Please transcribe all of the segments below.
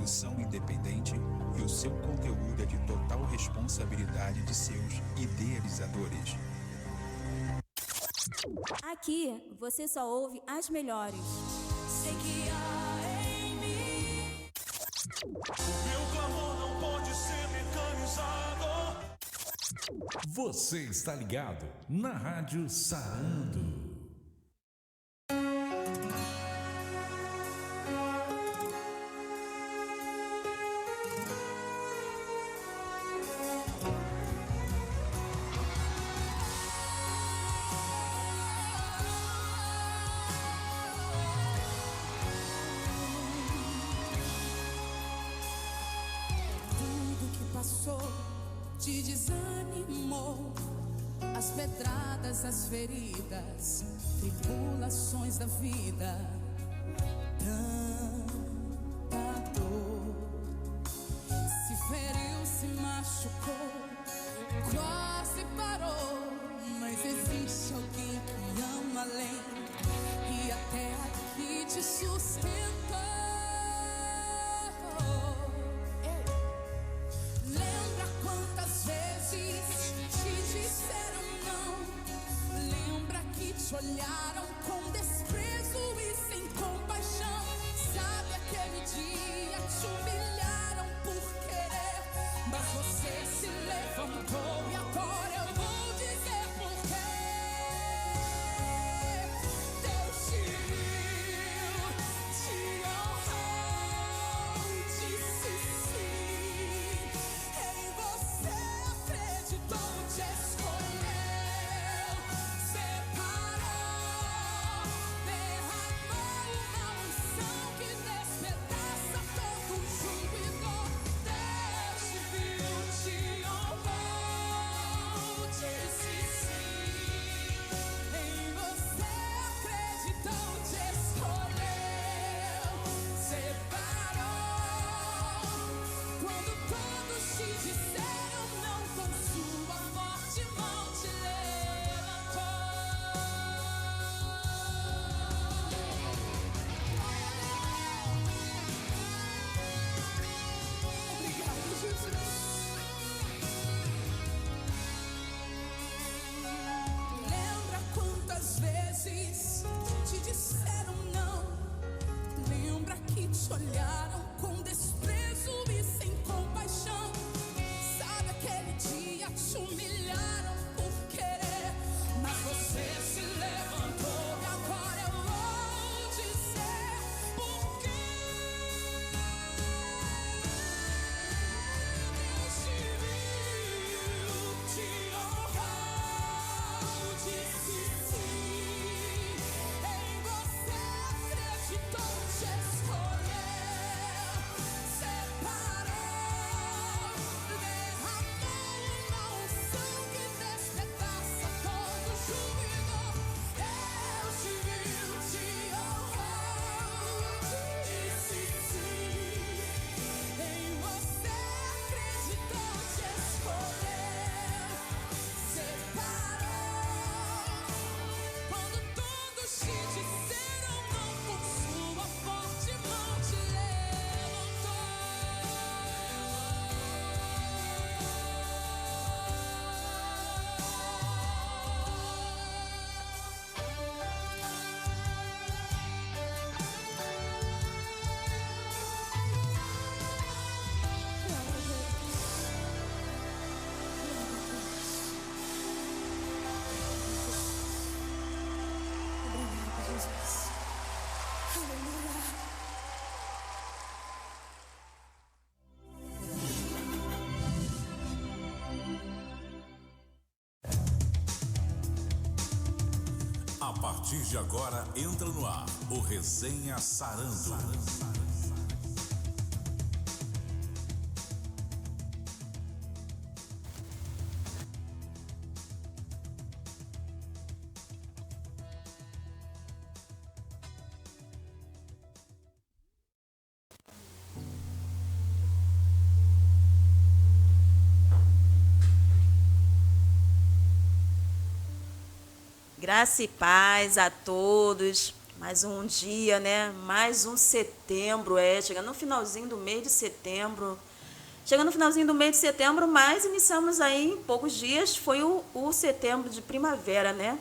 produção independente e o seu conteúdo é de total responsabilidade de seus idealizadores. Aqui você só ouve as melhores. Sei que há em mim. Meu clamor não pode ser mecanizado. Você está ligado na Rádio Sarando. Te desanimou, as pedradas, as feridas, tribulações da vida, tanta dor. Se feriu, se machucou, quase parou, mas existe alguém que ama além e até aqui te sustenta. Te olharam com desprezo e sem compaixão. Sabe aquele dia te humilharam por querer, mas você se levantou e agora eu vou dizer por quê. Deus te viu, te honrou, disse sim. Em você acreditou, te escolheu. Te disseram não, lembra que te olharam com desprezo e sem compaixão. Sabe aquele dia te humilharam por querer, mas você se levantou e agora eu vou dizer por quê. Deus te viu, te honrou, disse sim. Te escolheu, separou, derramou uma unção que despedaça todo juízo. Deus te viu, te honrou, disse sim. Em você acreditou, te escolheu, separou. Quando todos te disseram não, por sua forte mão te levantou. Obrigada, Jesus. Aleluia. A partir de agora entra no ar o Resenha Sarando. Graça e paz a todos. Mais um dia, né? Mais um setembro, chegando no finalzinho do mês de setembro. Chegando no finalzinho do mês de setembro, mas iniciamos aí em poucos dias, foi o setembro de primavera, né?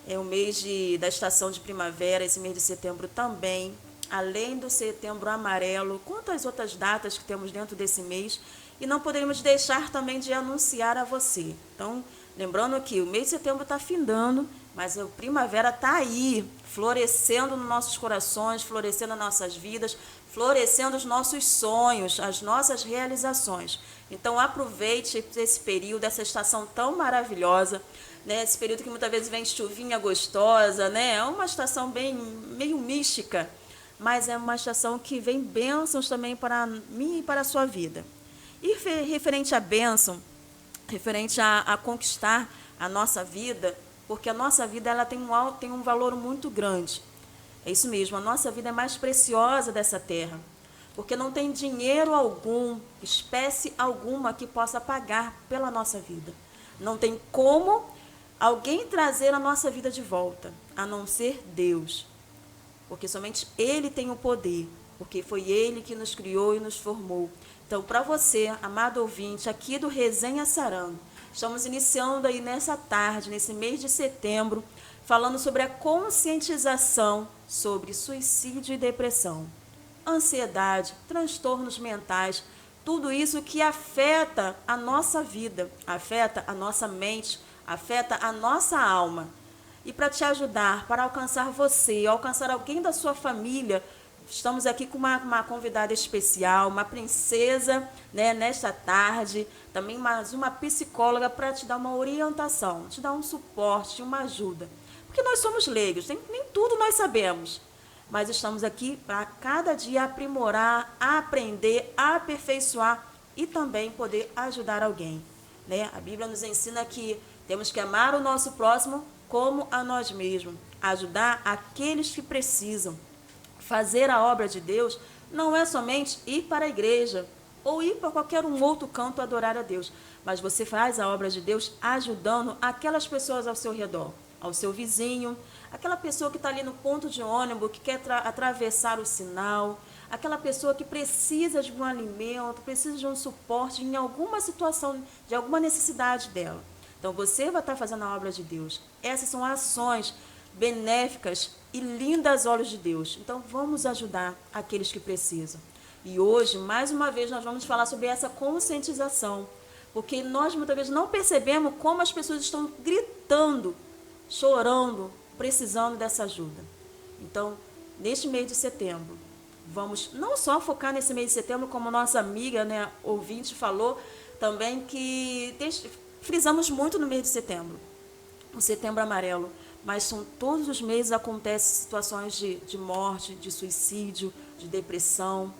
É o mês da estação de primavera, esse mês de setembro também. Além do setembro amarelo, quantas outras datas que temos dentro desse mês, e não poderíamos deixar também de anunciar a você. Então, lembrando que o mês de setembro está findando, mas a primavera está aí, florescendo nos nossos corações, florescendo nas nossas vidas, florescendo os nossos sonhos, as nossas realizações. Então, aproveite esse período, essa estação tão maravilhosa, né? Esse período que muitas vezes vem chuvinha gostosa, né? É uma estação meio mística, mas é uma estação que vem bênçãos também para mim e para a sua vida. E referente à bênção, referente a conquistar a nossa vida, porque a nossa vida ela tem um valor muito grande. É isso mesmo, a nossa vida é mais preciosa dessa terra, porque não tem dinheiro algum, espécie alguma que possa pagar pela nossa vida. Não tem como alguém trazer a nossa vida de volta, a não ser Deus. Porque somente Ele tem o poder, porque foi Ele que nos criou e nos formou. Então, para você, amado ouvinte, aqui do Resenha Sarando, estamos iniciando aí nessa tarde, nesse mês de setembro, falando sobre a conscientização sobre suicídio e depressão, ansiedade, transtornos mentais, tudo isso que afeta a nossa vida, afeta a nossa mente, afeta a nossa alma. E para te ajudar, para alcançar você, alcançar alguém da sua família, estamos aqui com uma convidada especial, uma princesa, né, nesta tarde, também mais uma psicóloga para te dar uma orientação, te dar um suporte, uma ajuda. Porque nós somos leigos, nem tudo nós sabemos, mas estamos aqui para cada dia aprimorar, aprender, aperfeiçoar e também poder ajudar alguém, né? A Bíblia nos ensina que temos que amar o nosso próximo como a nós mesmos, ajudar aqueles que precisam. Fazer a obra de Deus não é somente ir para a igreja ou ir para qualquer outro canto adorar a Deus, mas você faz a obra de Deus ajudando aquelas pessoas ao seu redor, ao seu vizinho, aquela pessoa que está ali no ponto de ônibus, que quer atravessar o sinal, aquela pessoa que precisa de um alimento, precisa de um suporte em alguma situação, de alguma necessidade dela. Então, você vai estar fazendo a obra de Deus. Essas são ações benéficas e lindas aos olhos de Deus. Então, vamos ajudar aqueles que precisam. E hoje, mais uma vez, nós vamos falar sobre essa conscientização, porque nós, muitas vezes, não percebemos como as pessoas estão gritando, chorando, precisando dessa ajuda. Então, neste mês de setembro, vamos não só focar nesse mês de setembro, como nossa amiga, né, ouvinte falou, também que frisamos muito no mês de setembro, o setembro amarelo, mas são todos os meses acontecem situações de morte, de suicídio, de depressão,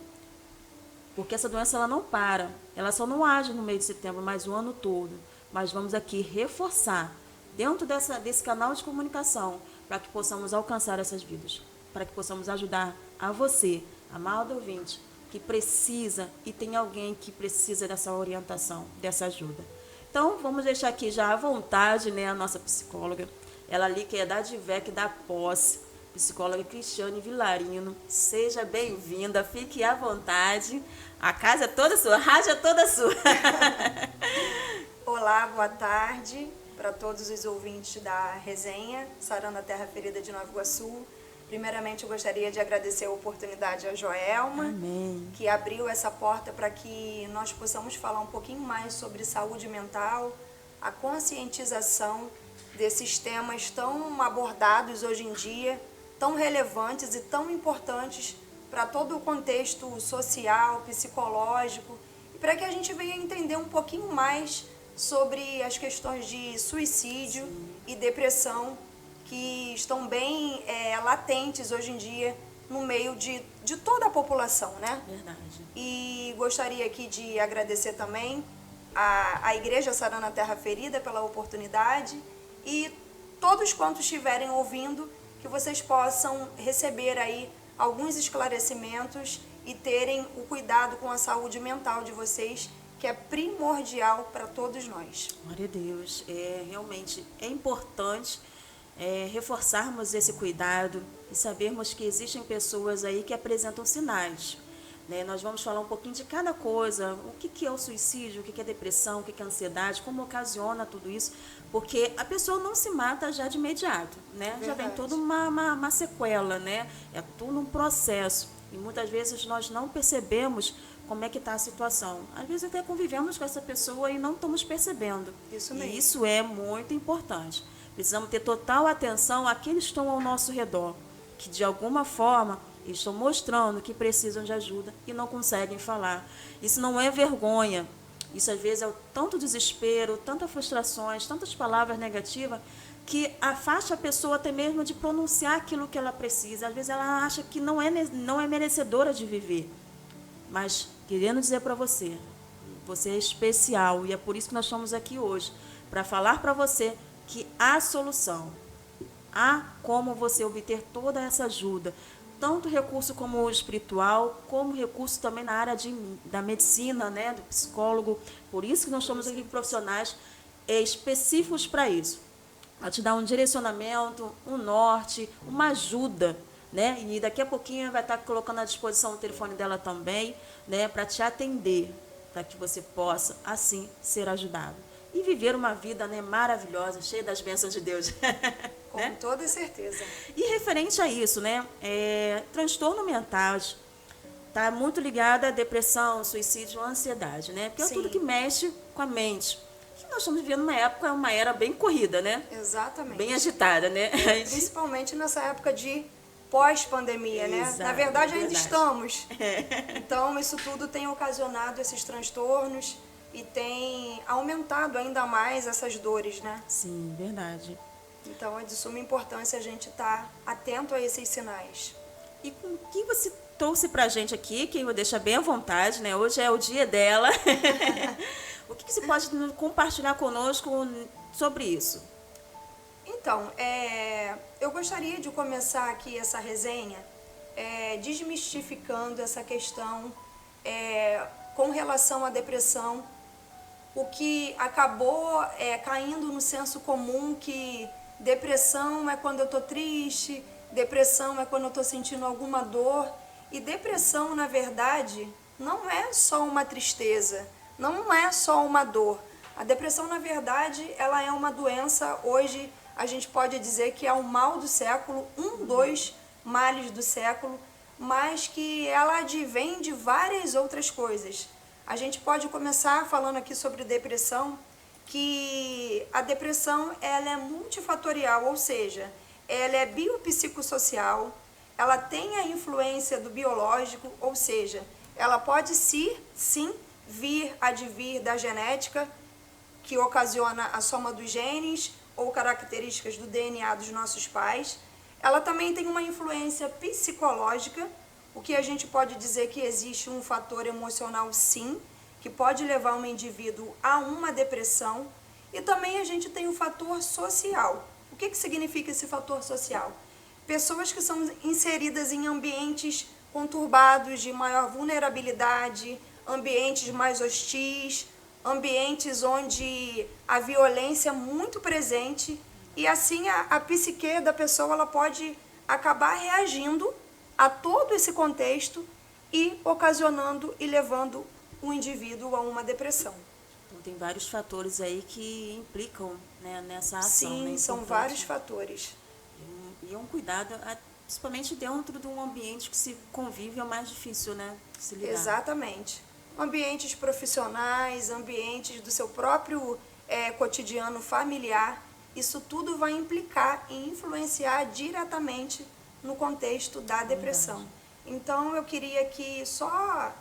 porque essa doença ela não para, ela só não age no mês de setembro, mas o ano todo. Mas vamos aqui reforçar, dentro desse canal de comunicação, para que possamos alcançar essas vidas, para que possamos ajudar a você, amado ouvinte, que precisa e tem alguém que precisa dessa orientação, dessa ajuda. Então, vamos deixar aqui já à vontade, né, a nossa psicóloga, ela ali que é da DIVEC da Posse, psicóloga Cristiane Vilarino. Seja bem-vinda, fique à vontade. A casa é toda sua, a rádio é toda sua. Olá, boa tarde para todos os ouvintes da resenha Sarando a Terra Ferida de Nova Iguaçu. Primeiramente, eu gostaria de agradecer a oportunidade a Joelma, Amém, que abriu essa porta para que nós possamos falar um pouquinho mais sobre saúde mental, a conscientização desses temas tão abordados hoje em dia, tão relevantes e tão importantes para todo o contexto social, psicológico, e para que a gente venha entender um pouquinho mais sobre as questões de suicídio e depressão, que estão bem latentes hoje em dia no meio de toda a população, né? verdade. E gostaria aqui de agradecer também a Igreja Sarando a Terra Ferida pela oportunidade e todos quantos estiverem ouvindo, que vocês possam receber aí alguns esclarecimentos e terem o cuidado com a saúde mental de vocês, que é primordial para todos nós. Glória a Deus. Realmente é importante reforçarmos esse cuidado e sabermos que existem pessoas aí que apresentam sinais. Né? Nós vamos falar um pouquinho de cada coisa, o que é o suicídio, o que é depressão, o que é ansiedade, como ocasiona tudo isso, porque a pessoa não se mata já de imediato, né? Já vem toda uma sequela, né? É tudo um processo e muitas vezes nós não percebemos como é que está a situação. Às vezes até convivemos com essa pessoa e não estamos percebendo. Isso mesmo. E isso é muito importante. Precisamos ter total atenção àqueles que estão ao nosso redor, que de alguma forma estão mostrando que precisam de ajuda e não conseguem falar. Isso não é vergonha. Isso às vezes é tanto desespero, tantas frustrações, tantas palavras negativas que afasta a pessoa até mesmo de pronunciar aquilo que ela precisa. Às vezes ela acha que não é merecedora de viver. Mas querendo dizer para você, você é especial e é por isso que nós estamos aqui hoje, para falar para você que há solução, há como você obter toda essa ajuda, tanto recurso como espiritual, como recurso também na área da medicina, né, do psicólogo. Por isso que nós estamos aqui com profissionais específicos para isso, para te dar um direcionamento, um norte, uma ajuda, né? E daqui a pouquinho vai estar colocando à disposição o telefone dela também, né, para te atender, para que você possa, assim, ser ajudado. E viver uma vida, né, maravilhosa, cheia das bênçãos de Deus. Com Né? toda certeza. E referente a isso, né, transtorno mental está muito ligado à depressão, suicídio, ansiedade, né? Porque é Sim. tudo que mexe com a mente. E nós estamos vivendo uma era bem corrida, né? Exatamente. Bem agitada, né? Principalmente nessa época de pós-pandemia, né? Exato, Na verdade, ainda verdade. estamos. Então, isso tudo tem ocasionado esses transtornos e tem aumentado ainda mais essas dores, né? Sim, verdade. Então, é de suma importância a gente estar atento a esses sinais. E com o que você trouxe pra gente aqui, que eu vou deixar bem à vontade, né? Hoje é o dia dela. O que você pode compartilhar conosco sobre isso? Então, eu gostaria de começar aqui essa resenha desmistificando essa questão com relação à depressão, o que acabou caindo no senso comum que depressão é quando eu estou triste, depressão é quando eu estou sentindo alguma dor, e depressão, na verdade, não é só uma tristeza, não é só uma dor. A depressão, na verdade, ela é uma doença, hoje a gente pode dizer que é o mal do século, dos males do século, mas que ela advém de várias outras coisas. A gente pode começar falando aqui sobre depressão, que a depressão ela é multifatorial, ou seja, ela é biopsicossocial, ela tem a influência do biológico, ou seja, ela pode sim advir da genética, que ocasiona a soma dos genes ou características do DNA dos nossos pais. Ela também tem uma influência psicológica, o que a gente pode dizer que existe um fator emocional sim, que pode levar um indivíduo a uma depressão. E também a gente tem o fator social. O que significa esse fator social? Pessoas que são inseridas em ambientes conturbados, de maior vulnerabilidade, ambientes mais hostis, ambientes onde a violência é muito presente, e assim a psique da pessoa ela pode acabar reagindo a todo esse contexto e ocasionando e levando o indivíduo a uma depressão. Então, tem vários fatores aí que implicam, né, nessa ação. Sim, né, são importante. vários fatores. E é um cuidado, principalmente dentro de um ambiente que se convive, é o mais difícil, né, de se lidar. Exatamente. Ambientes profissionais, ambientes do seu próprio cotidiano familiar, isso tudo vai implicar e influenciar diretamente no contexto da depressão. Então, eu queria aqui só,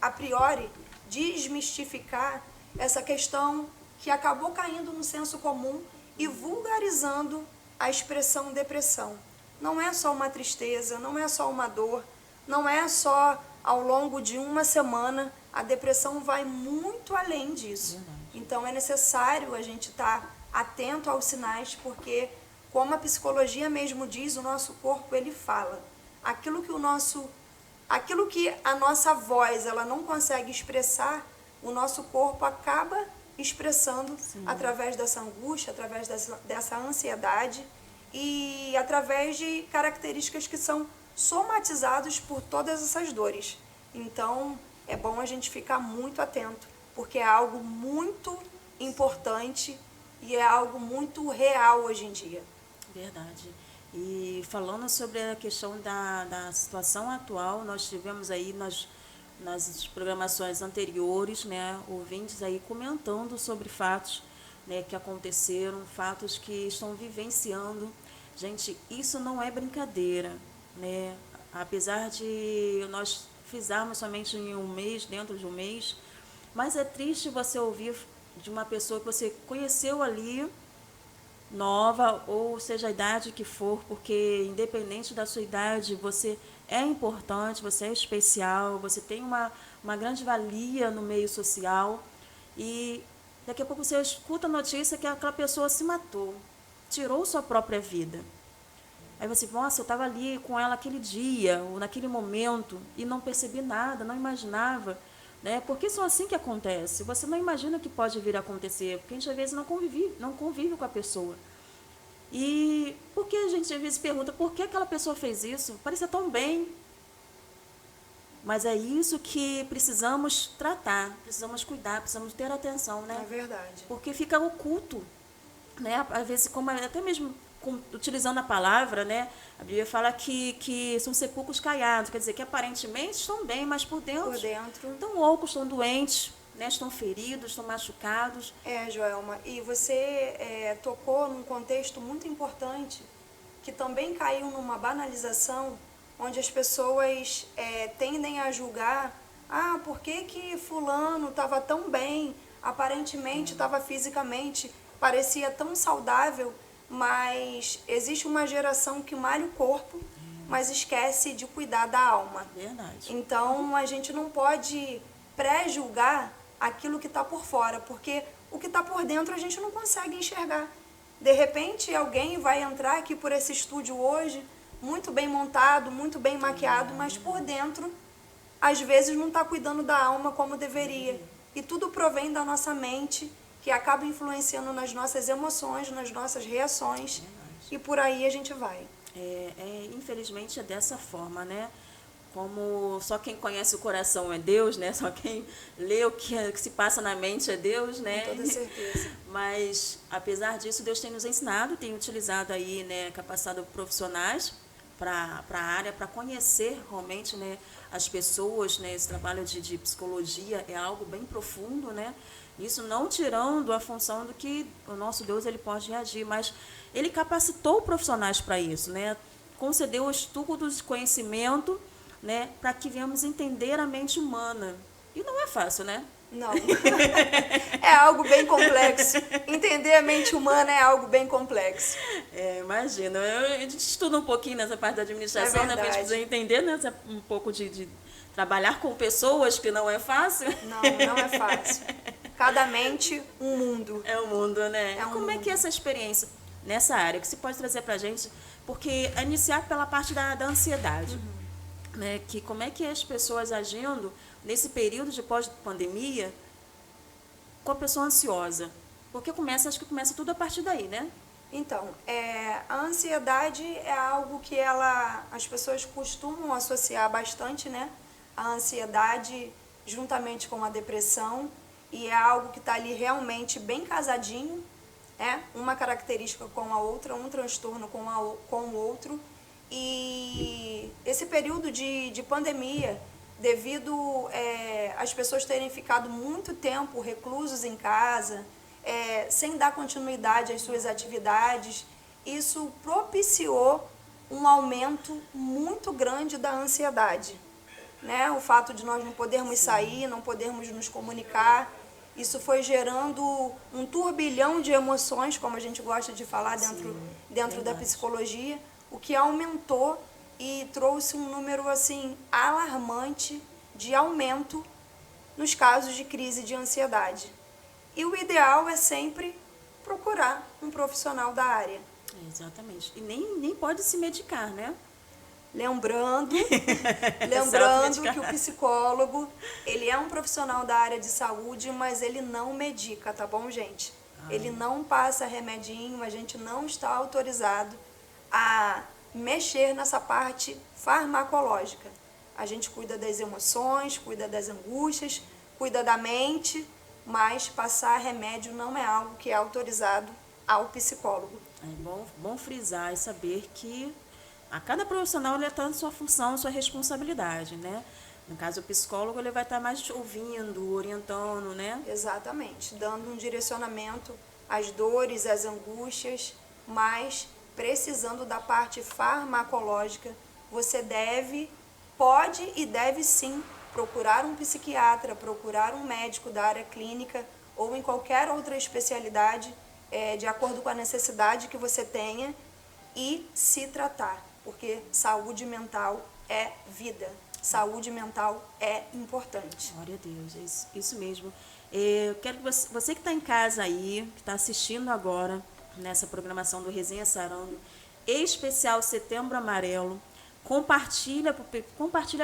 a priori, desmistificar essa questão que acabou caindo no senso comum e vulgarizando a expressão depressão. Não é só uma tristeza, não é só uma dor, não é só ao longo de uma semana, a depressão vai muito além disso. Então é necessário a gente estar atento aos sinais, porque, como a psicologia mesmo diz, o nosso corpo ele fala. Aquilo que a nossa voz ela não consegue expressar, o nosso corpo acaba expressando através dessa angústia, através dessa ansiedade. e através de características que são somatizadas por todas essas dores. Então, é bom a gente ficar muito atento, porque é algo muito importante e é algo muito real hoje em dia. Verdade. E falando sobre a questão da situação atual, nós tivemos aí nas programações anteriores, né, ouvintes aí comentando sobre fatos, né, que aconteceram, fatos que estão vivenciando. Gente, isso não é brincadeira, né? Apesar de nós fizermos somente em um mês, dentro de um mês, mas é triste você ouvir de uma pessoa que você conheceu ali, nova, ou seja a idade que for, porque independente da sua idade, você é importante, você é especial, você tem uma grande valia no meio social, e daqui a pouco você escuta a notícia que aquela pessoa se matou, tirou sua própria vida. Aí você, nossa, eu estava ali com ela aquele dia, ou naquele momento, e não percebi nada, não imaginava, né? Porque só assim que acontece. Você não imagina o que pode vir a acontecer, porque a gente às vezes não convive com a pessoa. E por que a gente às vezes pergunta por que aquela pessoa fez isso? Parecia tão bem. Mas é isso que precisamos tratar, precisamos cuidar, precisamos ter atenção, né? É verdade. Porque fica oculto, né? Às vezes, como até mesmo utilizando a palavra, né? A Bíblia fala que são sepulcros caiados, quer dizer que aparentemente estão bem, mas por dentro estão loucos, estão doentes, né? Estão feridos, estão machucados. Joelma, e você tocou num contexto muito importante, que também caiu numa banalização, onde as pessoas tendem a julgar, por que fulano estava tão bem, aparentemente estava fisicamente, parecia tão saudável, mas existe uma geração que malha o corpo, mas esquece de cuidar da alma. Verdade. Então, a gente não pode pré-julgar aquilo que está por fora, porque o que está por dentro a gente não consegue enxergar. De repente, alguém vai entrar aqui por esse estúdio hoje, muito bem montado, muito bem maquiado, mas por dentro, às vezes, não está cuidando da alma como deveria. E tudo provém da nossa mente, que acaba influenciando nas nossas emoções, nas nossas reações, e por aí a gente vai. Infelizmente é dessa forma, né? Como só quem conhece o coração é Deus, né? Só quem lê o que se passa na mente é Deus, né? Com toda certeza. Mas, apesar disso, Deus tem nos ensinado, tem utilizado aí, né, capacitado profissionais para a área, para conhecer realmente, né, as pessoas, né? Esse trabalho de psicologia é algo bem profundo, né? Isso não tirando a função do que o nosso Deus ele pode reagir, mas ele capacitou profissionais para isso, né? Concedeu estudos, conhecimento, né? Para que venhamos entender a mente humana. E não é fácil, né? Não. É algo bem complexo. Entender a mente humana é algo bem complexo. Imagina. A gente estuda um pouquinho nessa parte da administração, né? Para a gente precisa entender, né? Um pouco de trabalhar com pessoas, que não é fácil. Não é fácil. Cada mente, um mundo. É um mundo, né? Como é mundo. que é essa experiência nessa área? Que você pode trazer para a gente? Porque é iniciar pela parte da ansiedade. Né? Que como é que as pessoas agindo nesse período de pós-pandemia com a pessoa ansiosa? Porque acho que começa tudo a partir daí, né? Então, a ansiedade é algo que as pessoas costumam associar bastante, né? A ansiedade juntamente com a depressão, e é algo que está ali realmente bem casadinho, uma característica com a outra, um transtorno com o outro. E esse período de pandemia, devido às pessoas terem ficado muito tempo reclusos em casa, sem dar continuidade às suas atividades, isso propiciou um aumento muito grande da ansiedade, né? O fato de nós não podermos sair, não podermos nos comunicar, isso foi gerando um turbilhão de emoções, como a gente gosta de falar dentro da psicologia, o que aumentou e trouxe um número assim alarmante de aumento nos casos de crise de ansiedade. E o ideal é sempre procurar um profissional da área. Exatamente. E nem pode se medicar, né? Lembrando que o psicólogo, ele é um profissional da área de saúde, mas ele não medica, tá bom, gente? Ele não passa remedinho, a gente não está autorizado a mexer nessa parte farmacológica. A gente cuida das emoções, cuida das angústias, cuida da mente, mas passar remédio não é algo que é autorizado ao psicólogo. É bom frisar e saber que a cada profissional ele está na sua função, sua responsabilidade, né? No caso, o psicólogo ele vai estar mais ouvindo, orientando, né? Exatamente, dando um direcionamento às dores, às angústias, mas precisando da parte farmacológica, você pode e deve sim procurar um psiquiatra, procurar um médico da área clínica ou em qualquer outra especialidade, de acordo com a necessidade que você tenha, e se tratar, porque saúde mental é vida, saúde mental é importante. Glória a Deus, é isso mesmo. Eu quero que você que está em casa aí, que está assistindo agora nessa programação do Resenha Sarando, especial Setembro Amarelo, compartilha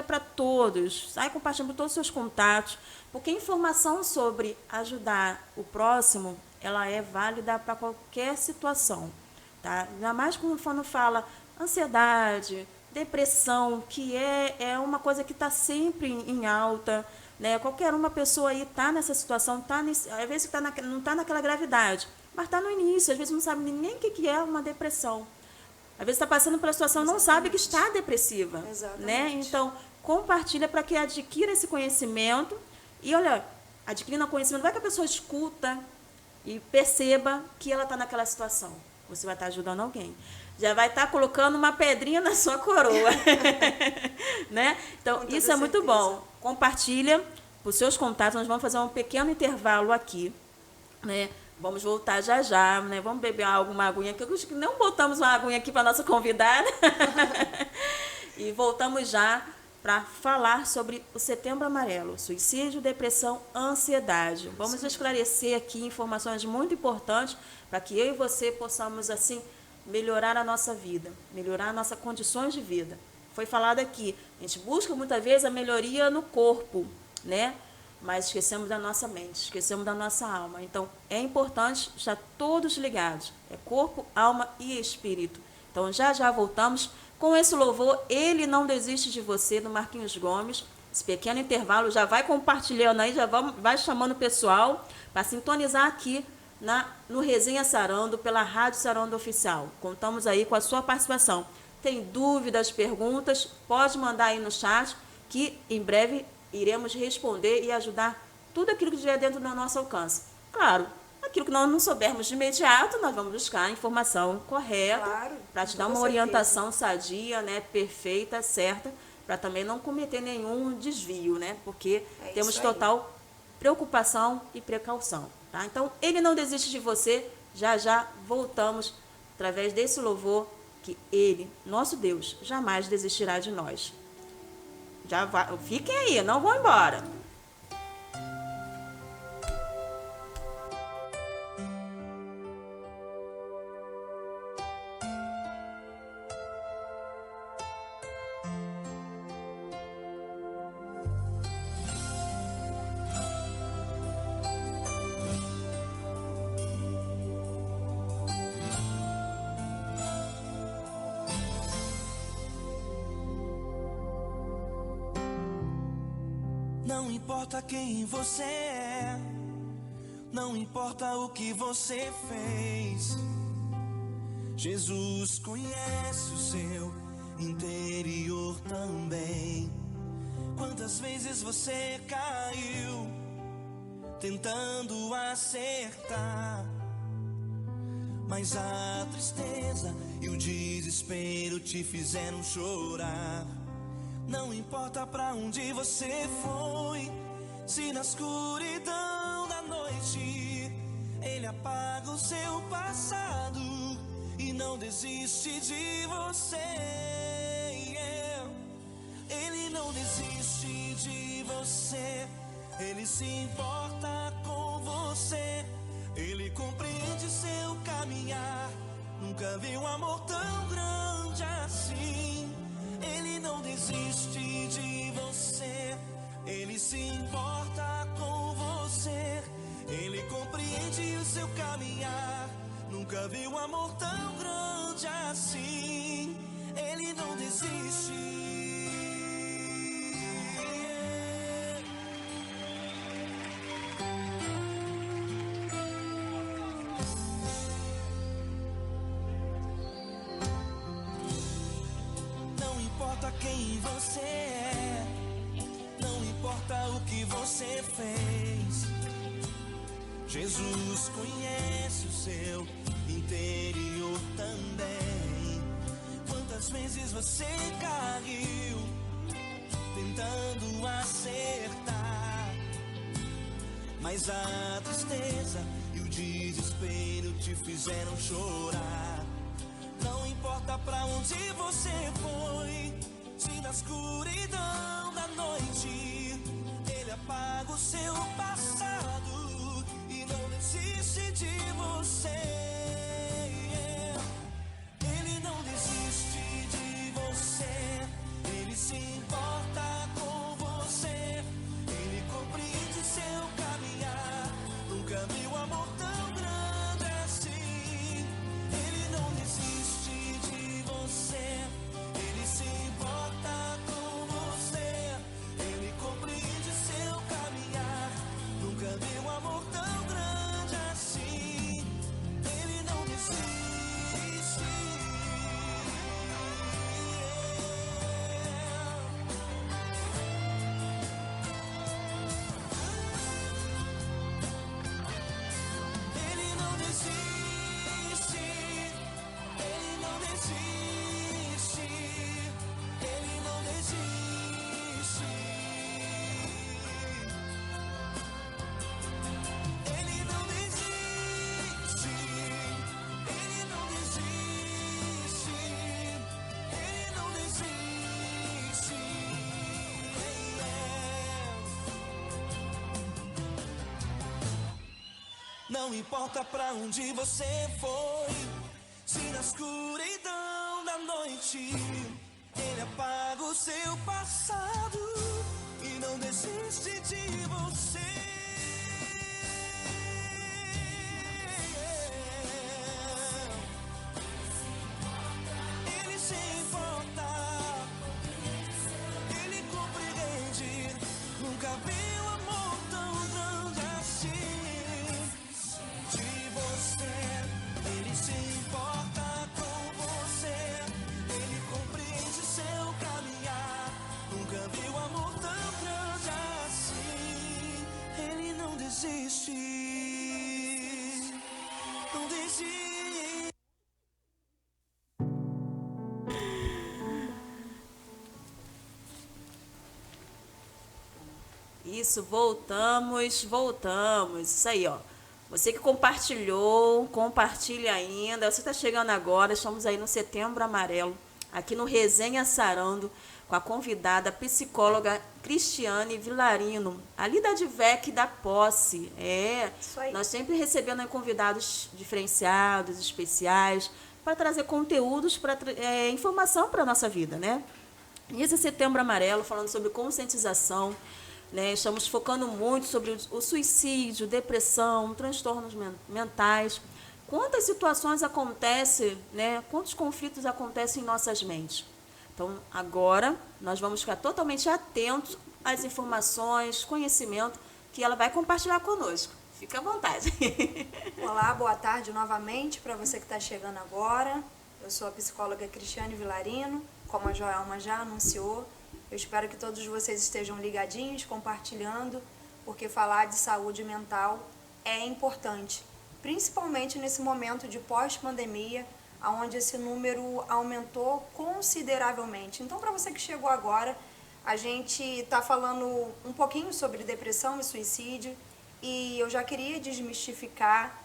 para todos, sai compartilhando para todos os seus contatos, porque informação sobre ajudar o próximo, ela é válida para qualquer situação, tá? Ainda mais quando fala ansiedade, depressão, que é uma coisa que está sempre em alta, né? Qualquer uma pessoa aí está nessa situação, às vezes não está naquela gravidade, mas está no início, às vezes não sabe nem o que é uma depressão. Às vezes está passando pela situação e não sabe que está depressiva. Né? Então, compartilha para que adquira esse conhecimento. E, olha, adquirindo conhecimento, vai que a pessoa escuta e perceba que ela está naquela situação. Você vai estar ajudando alguém. Já vai estar colocando uma pedrinha na sua coroa. Né? Então, isso é muito bom. Compartilha para os seus contatos. Nós vamos fazer um pequeno intervalo aqui, né? Vamos voltar já, né? Vamos beber alguma aguinha aqui. Não botamos uma aguinha aqui para a nossa convidada. E voltamos já para falar sobre o Setembro Amarelo, suicídio, depressão, ansiedade. Vamos esclarecer aqui informações muito importantes para que eu e você possamos, assim, melhorar a nossa vida, melhorar nossas condições de vida. Foi falado aqui, a gente busca muitas vezes a melhoria no corpo, né? Mas esquecemos da nossa mente, esquecemos da nossa alma. Então, é importante estar todos ligados. É corpo, alma e espírito. Então, já voltamos com esse louvor, Ele Não Desiste de Você, do Marquinhos Gomes. Esse pequeno intervalo, já vai compartilhando aí, vai chamando o pessoal para sintonizar aqui no Resenha Sarando, pela Rádio Sarando Oficial. Contamos aí com a sua participação. Tem dúvidas, perguntas, pode mandar aí no chat, que em breve iremos responder e ajudar tudo aquilo que estiver dentro do nosso alcance. Claro, aquilo que nós não soubermos de imediato, nós vamos buscar a informação correta, para te dar uma orientação sadia, né, perfeita, certa, para também não cometer nenhum desvio, né? Porque temos total preocupação e precaução. Tá? Então, Ele Não Desiste de Você. Já voltamos através desse louvor, que Ele, nosso Deus, jamais desistirá de nós. Fiquem aí, não vão embora. Não importa quem você é, não importa o que você fez, Jesus conhece o seu interior também. Quantas vezes você caiu tentando acertar, mas a tristeza e o desespero te fizeram chorar. Não importa pra onde você foi, se na escuridão da noite Ele apaga o seu passado e não desiste de você. Ele não desiste de você, Ele se importa com você, Ele compreende seu caminhar. Nunca vi um amor tão grande assim. Ele não desiste de você, Ele se importa com você, Ele compreende o seu caminhar. Nunca vi um amor tão grande grande assim, Ele não desiste. Não importa quem você é, não importa o que você fez, Jesus conhece o seu interior também. Quantas vezes você caiu tentando acertar, mas a tristeza e o desespero te fizeram chorar. Não importa pra onde você foi, se na escuridão da noite Ele apaga o seu passado e não desiste de você. Ele não desiste de você, Ele se importa com você, Ele compreende seu caminhar. Nunca vi um amor tão grande assim. Ele não desiste de você, Ele se importa com você, Ele compreende seu caminhar. Nunca vi um amor tão grande assim. Ele não desiste. Ele não desiste. Ele não desiste. Ele não desiste. Ele não desiste. Ele não desiste. Ele não desiste. Não importa pra onde você foi, se na escuridão da noite Ele apaga o seu passado e não desiste de você. Ele se importa, Ele compreende. Nunca vi um amor tão grande assim. De você, Ele se importa com você, Ele compreende seu caminhar. Nunca vi um amor tão grande assim. Ele não desiste, não desiste. Isso, voltamos. Isso aí, ó. Você que compartilhou, compartilha ainda. Você está chegando agora, estamos aí no Setembro Amarelo, aqui no Resenha Sarando, com a convidada, a psicóloga Cristiane Vilarino, ali da DVEC da Posse. Isso aí. Nós sempre recebendo aí convidados diferenciados, especiais, para trazer conteúdos, informação para a nossa vida, né? E esse Setembro Amarelo, falando sobre conscientização, né? Estamos focando muito sobre o suicídio, depressão, transtornos mentais. Quantas situações acontecem, né? Quantos conflitos acontecem em nossas mentes? Então, agora, nós vamos ficar totalmente atentos às informações, conhecimento que ela vai compartilhar conosco. Fique à vontade. Olá, boa tarde novamente para você que está chegando agora. Eu sou a psicóloga Cristiane Vilarino, como a Joelma já anunciou. Eu espero que todos vocês estejam ligadinhos, compartilhando, porque falar de saúde mental é importante, principalmente nesse momento de pós-pandemia, onde esse número aumentou consideravelmente. Então, para você que chegou agora, a gente está falando um pouquinho sobre depressão e suicídio, e eu já queria desmistificar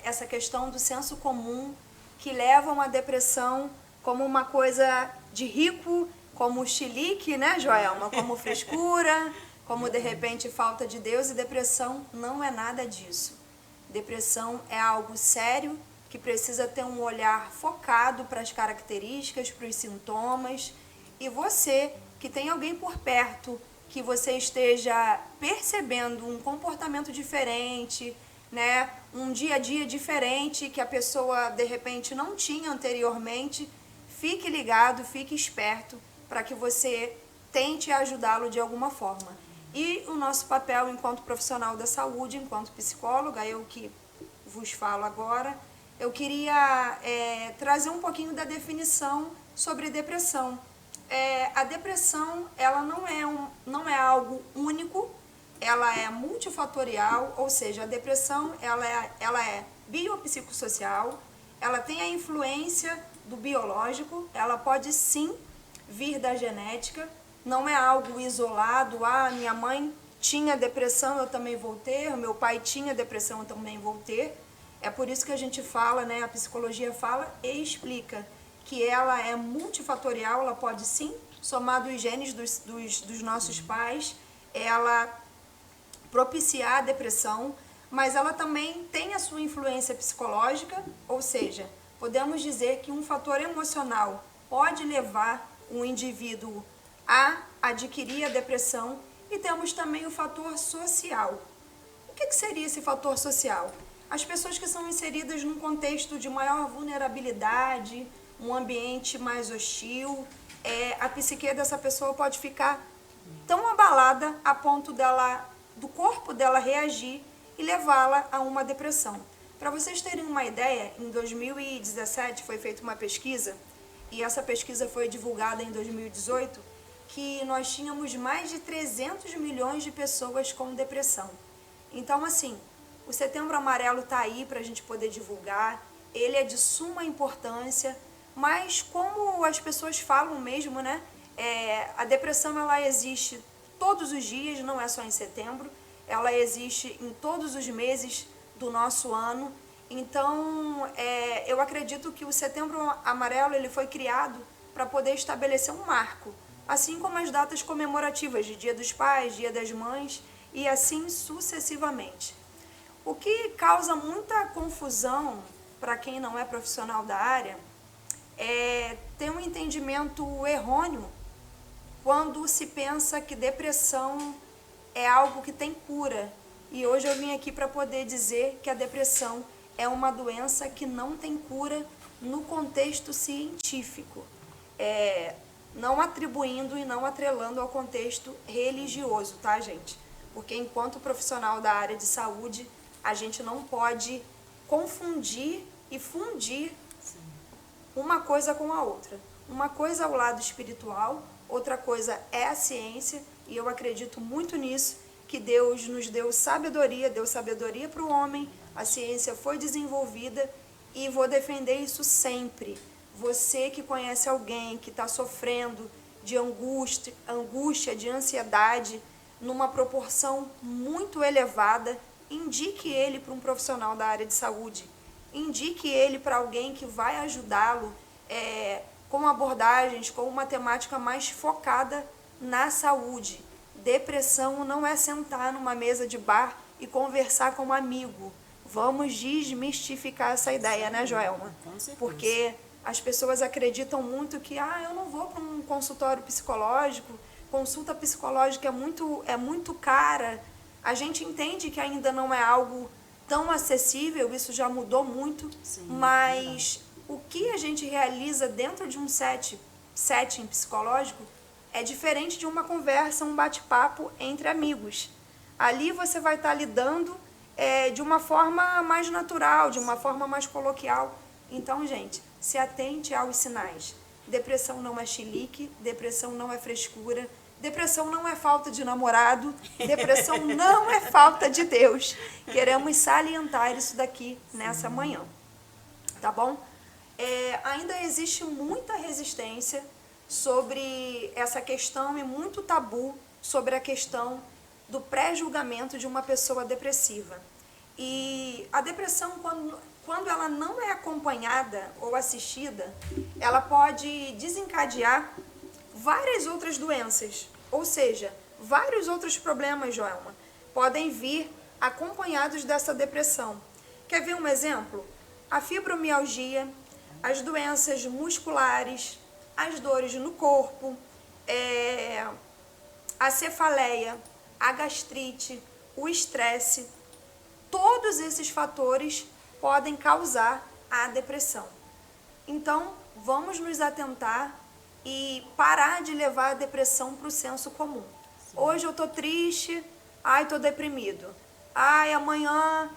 essa questão do senso comum que levam a depressão como uma coisa de rico, como chilique, né, Joelma? Como frescura, como de repente falta de Deus, e depressão não é nada disso. Depressão é algo sério que precisa ter um olhar focado para as características, para os sintomas. E você que tem alguém por perto, que você esteja percebendo um comportamento diferente, né? Um dia a dia diferente que a pessoa de repente não tinha anteriormente. Fique ligado, fique esperto para que você tente ajudá-lo de alguma forma. E o nosso papel enquanto profissional da saúde, enquanto psicóloga, eu que vos falo agora, eu queria trazer um pouquinho da definição sobre depressão. A depressão, ela não é algo único, ela é multifatorial, ou seja, a depressão ela é biopsicossocial, ela tem a influência do biológico, ela pode sim vir da genética, não é algo isolado, minha mãe tinha depressão, eu também vou ter, meu pai tinha depressão, eu também vou ter. É por isso que a gente fala, né, a psicologia fala e explica que ela é multifatorial, ela pode sim somar dos genes dos nossos pais, ela propiciar a depressão, mas ela também tem a sua influência psicológica, ou seja, podemos dizer que um fator emocional pode levar um indivíduo a adquirir a depressão, e temos também o fator social. O que seria esse fator social? As pessoas que são inseridas num contexto de maior vulnerabilidade, um ambiente mais hostil, a psique dessa pessoa pode ficar tão abalada a ponto do corpo dela reagir e levá-la a uma depressão. Para vocês terem uma ideia, em 2017 foi feita uma pesquisa, e essa pesquisa foi divulgada em 2018, que nós tínhamos mais de 300 milhões de pessoas com depressão. Então, assim, o Setembro Amarelo está aí para a gente poder divulgar, ele é de suma importância, mas como as pessoas falam mesmo, né? A depressão, ela existe todos os dias, não é só em setembro, ela existe em todos os meses do nosso ano. Então, eu acredito que o Setembro Amarelo ele foi criado para poder estabelecer um marco, assim como as datas comemorativas de Dia dos Pais, Dia das Mães e assim sucessivamente. O que causa muita confusão para quem não é profissional da área é ter um entendimento errôneo quando se pensa que depressão é algo que tem cura. E hoje eu vim aqui para poder dizer que a depressão é uma doença que não tem cura no contexto científico, não atribuindo e não atrelando ao contexto religioso, tá, gente? Porque enquanto profissional da área de saúde, a gente não pode confundir e fundir uma coisa com a outra. Uma coisa é o lado espiritual, outra coisa é a ciência, e eu acredito muito nisso, que Deus nos deu sabedoria para o homem, a ciência foi desenvolvida, e vou defender isso sempre. Você que conhece alguém que está sofrendo de angústia, de ansiedade, numa proporção muito elevada, indique ele para um profissional da área de saúde. Indique ele para alguém que vai ajudá-lo com abordagens, com uma temática mais focada na saúde. Depressão não é sentar numa mesa de bar e conversar com um amigo. Vamos desmistificar essa ideia, né, Joelma? Porque as pessoas acreditam muito que eu não vou para um consultório psicológico, consulta psicológica é muito cara. A gente entende que ainda não é algo tão acessível, isso já mudou muito, sim, mas o que a gente realiza dentro de um setting psicológico é diferente de uma conversa, um bate-papo entre amigos. Ali você vai estar lidando de uma forma mais natural, de uma forma mais coloquial. Então, gente, se atente aos sinais. Depressão não é chilique, depressão não é frescura, depressão não é falta de namorado, depressão não é falta de Deus. Queremos salientar isso daqui nessa manhã, tá bom? Ainda existe muita resistência sobre essa questão e muito tabu sobre a questão do pré-julgamento de uma pessoa depressiva. E a depressão, quando ela não é acompanhada ou assistida, ela pode desencadear várias outras doenças, ou seja, vários outros problemas, Joelma, podem vir acompanhados dessa depressão. Quer ver um exemplo? A fibromialgia, as doenças musculares, as dores no corpo, a cefaleia, a gastrite, o estresse, todos esses fatores podem causar a depressão. Então, vamos nos atentar e parar de levar a depressão para o senso comum. Hoje eu estou triste, estou deprimido. Amanhã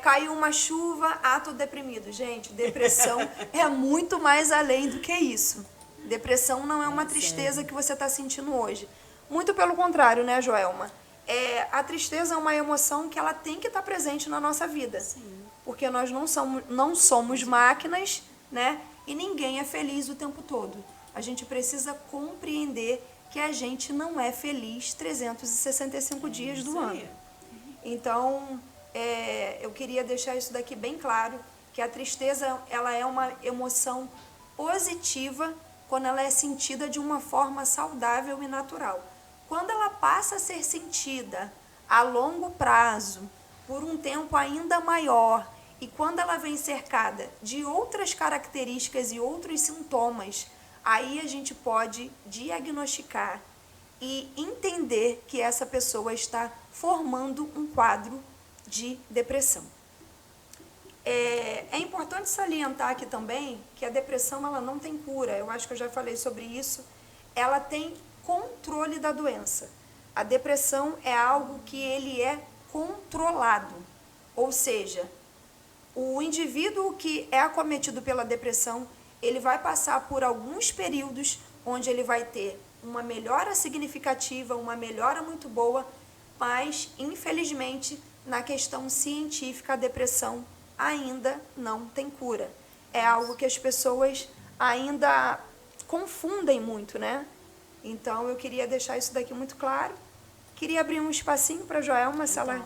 caiu uma chuva, estou deprimido. Gente, depressão é muito mais além do que isso. Depressão não é uma tristeza que você está sentindo hoje. Muito pelo contrário, né, Joelma? A tristeza é uma emoção que ela tem que estar presente na nossa vida. Sim. Porque nós não somos máquinas, né? E ninguém é feliz o tempo todo. A gente precisa compreender que a gente não é feliz 365 dias do ano. Então, eu queria deixar isso daqui bem claro, que a tristeza ela é uma emoção positiva quando ela é sentida de uma forma saudável e natural. Quando ela passa a ser sentida a longo prazo, por um tempo ainda maior, e quando ela vem cercada de outras características e outros sintomas, aí a gente pode diagnosticar e entender que essa pessoa está formando um quadro de depressão. É importante salientar aqui também que a depressão ela não tem cura. Eu acho que eu já falei sobre isso. Ela tem controle da doença. A depressão é algo que ele é controlado. Ou seja, o indivíduo que é acometido pela depressão, ele vai passar por alguns períodos onde ele vai ter uma melhora significativa, uma melhora muito boa, mas, infelizmente, na questão científica, a depressão ainda não tem cura. É algo que as pessoas ainda confundem muito, né? Então, eu queria deixar isso daqui muito claro. Queria abrir um espacinho para a Joelma, se ela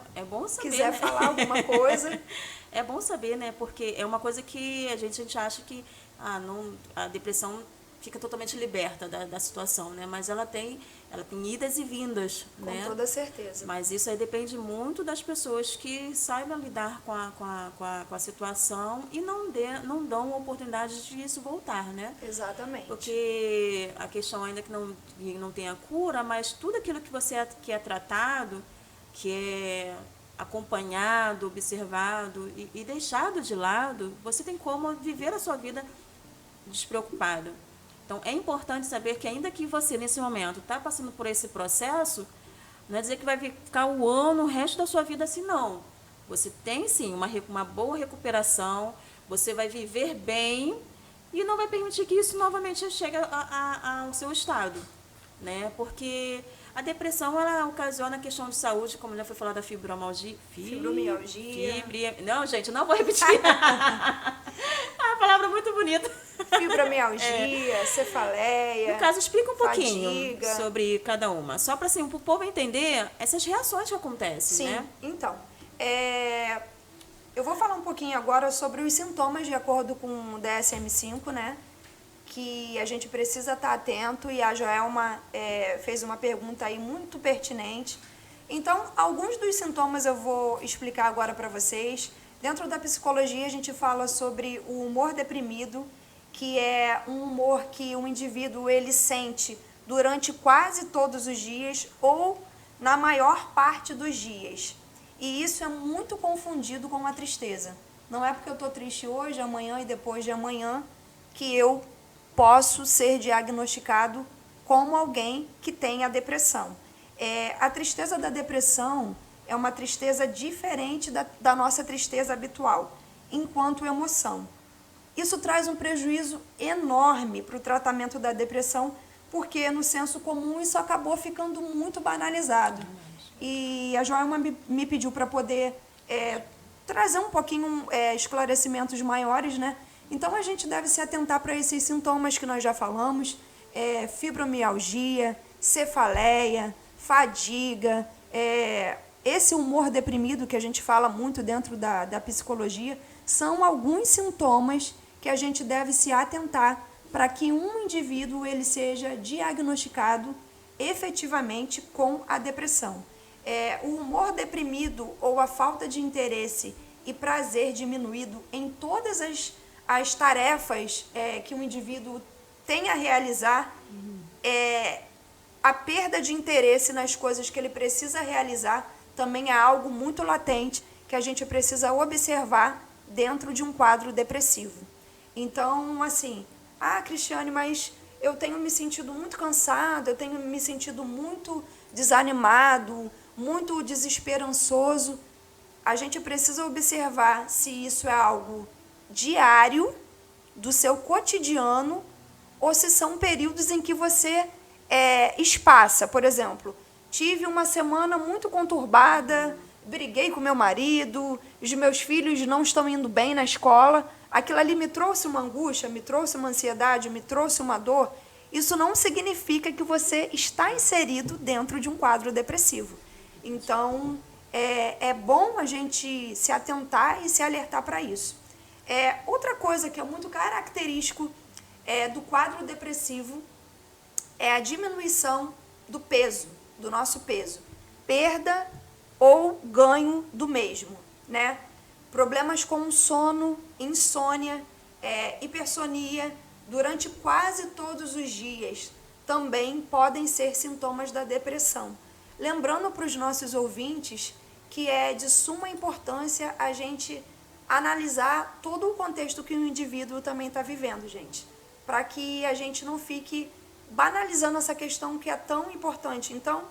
quiser falar alguma coisa. É bom saber, né? Porque é uma coisa que a gente acha que a depressão fica totalmente liberta da situação, né? Mas ela tem idas e vindas, né? Com toda certeza. Mas isso aí depende muito das pessoas que saibam lidar com a situação e não dão oportunidade de isso voltar, né? Exatamente. Porque a questão ainda que não tem a cura, mas tudo aquilo que é tratado, que é acompanhado, observado e deixado de lado, você tem como viver a sua vida despreocupado. Então, é importante saber que ainda que você, nesse momento, está passando por esse processo, não é dizer que vai ficar o resto da sua vida assim, não. Você tem, sim, uma boa recuperação, você vai viver bem e não vai permitir que isso novamente chegue ao seu estado, né? Porque a depressão, ela ocasiona a questão de saúde, como já foi falado, da fibromialgia. Não, gente, não vou repetir. A palavra muito bonita. Fibromialgia, cefaleia. No caso, explica um pouquinho fadiga. Sobre cada uma. Só para o povo entender essas reações que acontecem, né? Sim, então. Eu vou falar um pouquinho agora sobre os sintomas de acordo com o DSM-5, né? Que a gente precisa estar atento, e a Joelma fez uma pergunta aí muito pertinente. Então, alguns dos sintomas eu vou explicar agora para vocês. Dentro da psicologia, a gente fala sobre o humor deprimido, que é um humor que um indivíduo ele sente durante quase todos os dias ou na maior parte dos dias. E isso é muito confundido com a tristeza. Não é porque eu estou triste hoje, amanhã e depois de amanhã que eu posso ser diagnosticado como alguém que tem a depressão. A tristeza da depressão é uma tristeza diferente da nossa tristeza habitual, enquanto emoção. Isso traz um prejuízo enorme para o tratamento da depressão, porque no senso comum isso acabou ficando muito banalizado. E a Joelma me pediu para poder trazer um pouquinho esclarecimentos maiores, né? Então, a gente deve se atentar para esses sintomas que nós já falamos, fibromialgia, cefaleia, fadiga, esse humor deprimido que a gente fala muito dentro da psicologia, são alguns sintomas que a gente deve se atentar para que um indivíduo ele seja diagnosticado efetivamente com a depressão. O humor deprimido ou a falta de interesse e prazer diminuído em todas as tarefas que o indivíduo tem a realizar, a perda de interesse nas coisas que ele precisa realizar também é algo muito latente que a gente precisa observar dentro de um quadro depressivo. Então, assim, Cristiane, mas eu tenho me sentido muito cansado, eu tenho me sentido muito desanimado, muito desesperançoso. A gente precisa observar se isso é algo diário, do seu cotidiano, ou se são períodos em que você espaça. Por exemplo, tive uma semana muito conturbada, briguei com meu marido, os meus filhos não estão indo bem na escola, aquilo ali me trouxe uma angústia, me trouxe uma ansiedade, me trouxe uma dor. Isso não significa que você está inserido dentro de um quadro depressivo. Então, é bom a gente se atentar e se alertar para isso. Outra coisa que é muito característico do quadro depressivo é a diminuição do peso, do nosso peso. Perda ou ganho do mesmo, né? Problemas com sono, insônia, hipersonia, durante quase todos os dias, também podem ser sintomas da depressão. Lembrando para os nossos ouvintes que é de suma importância a gente analisar todo o contexto que o indivíduo também está vivendo, gente, para que a gente não fique banalizando essa questão que é tão importante. Então,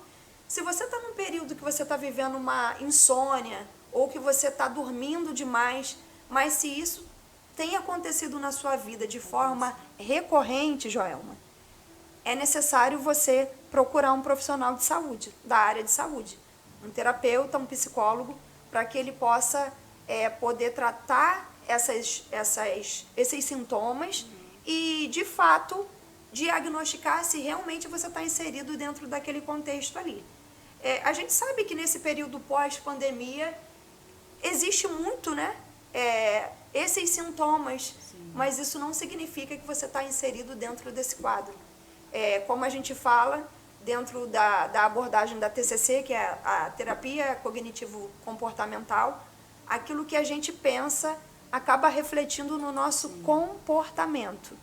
se você está num período que você está vivendo uma insônia ou que você está dormindo demais, mas se isso tem acontecido na sua vida de forma recorrente, Joelma, é necessário você procurar um profissional de saúde, da área de saúde, um terapeuta, um psicólogo, para que ele possa poder tratar esses sintomas e, de fato, diagnosticar se realmente você está inserido dentro daquele contexto ali. A gente sabe que nesse período pós-pandemia existe muito, né, esses sintomas, sim, mas isso não significa que você está inserido dentro desse quadro. Como a gente fala, dentro da abordagem da TCC, que é a terapia cognitivo-comportamental, aquilo que a gente pensa acaba refletindo no nosso comportamento.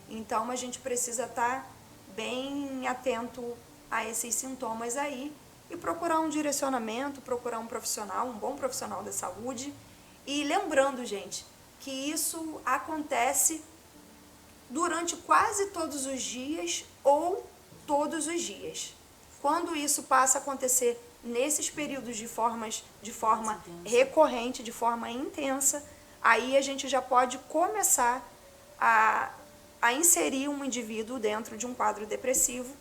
Então, a gente precisa estar bem atento a esses sintomas aí e procurar um direcionamento, procurar um profissional, um bom profissional da saúde. E lembrando, gente, que isso acontece durante quase todos os dias ou todos os dias. Quando isso passa a acontecer nesses períodos de forma recorrente, de forma intensa, aí a gente já pode começar a inserir um indivíduo dentro de um quadro depressivo.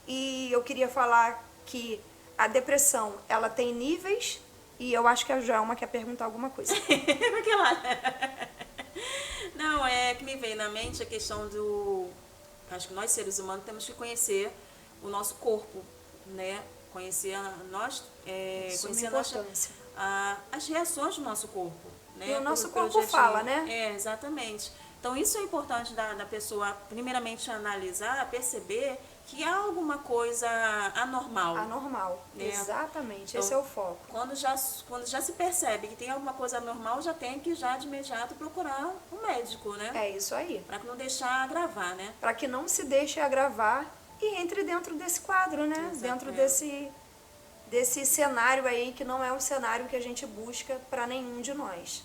E eu queria falar que a depressão, ela tem níveis, e eu acho que a Joelma quer perguntar alguma coisa. Não, que me veio na mente a questão acho que nós seres humanos temos que conhecer o nosso corpo, né? Conhecer as reações do nosso corpo, né? E o nosso corpo fala, né? Exatamente. Então, isso é importante da pessoa, primeiramente, analisar, perceber que há alguma coisa anormal. Anormal, né? Exatamente, então, esse é o foco. Quando já se percebe que tem alguma coisa anormal, já tem que, de imediato, procurar um médico, né? É isso aí. Para não deixar agravar, né? Para que não se deixe agravar e entre dentro desse quadro, né? Dentro desse cenário aí, que não é o cenário que a gente busca para nenhum de nós.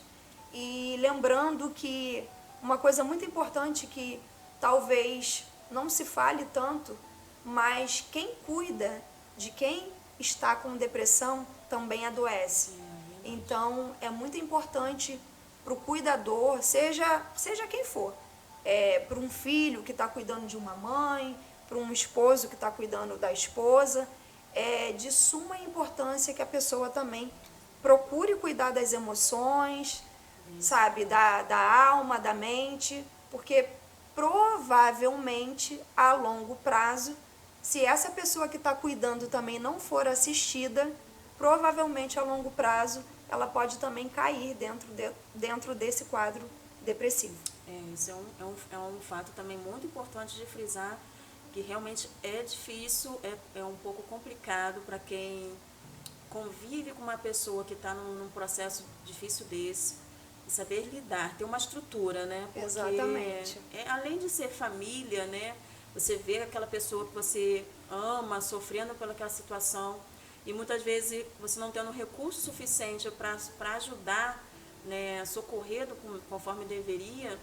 E lembrando que uma coisa muito importante que talvez não se fale tanto, mas quem cuida de quem está com depressão também adoece. Então, é muito importante para o cuidador, seja quem for, para um filho que está cuidando de uma mãe, para um esposo que está cuidando da esposa, é de suma importância que a pessoa também procure cuidar das emoções, sabe, da alma, da mente, porque provavelmente a longo prazo, se essa pessoa que está cuidando também não for assistida, provavelmente a longo prazo ela pode também cair dentro desse quadro depressivo. Isso é um fato também muito importante de frisar, que realmente é difícil, é um pouco complicado para quem convive com uma pessoa que está num processo difícil desse, saber lidar, ter uma estrutura, né? Porque, exatamente. Além de ser família, né? Você vê aquela pessoa que você ama sofrendo pelaquela situação, e muitas vezes você não tendo recurso suficiente para ajudar, né, socorrer conforme deveria,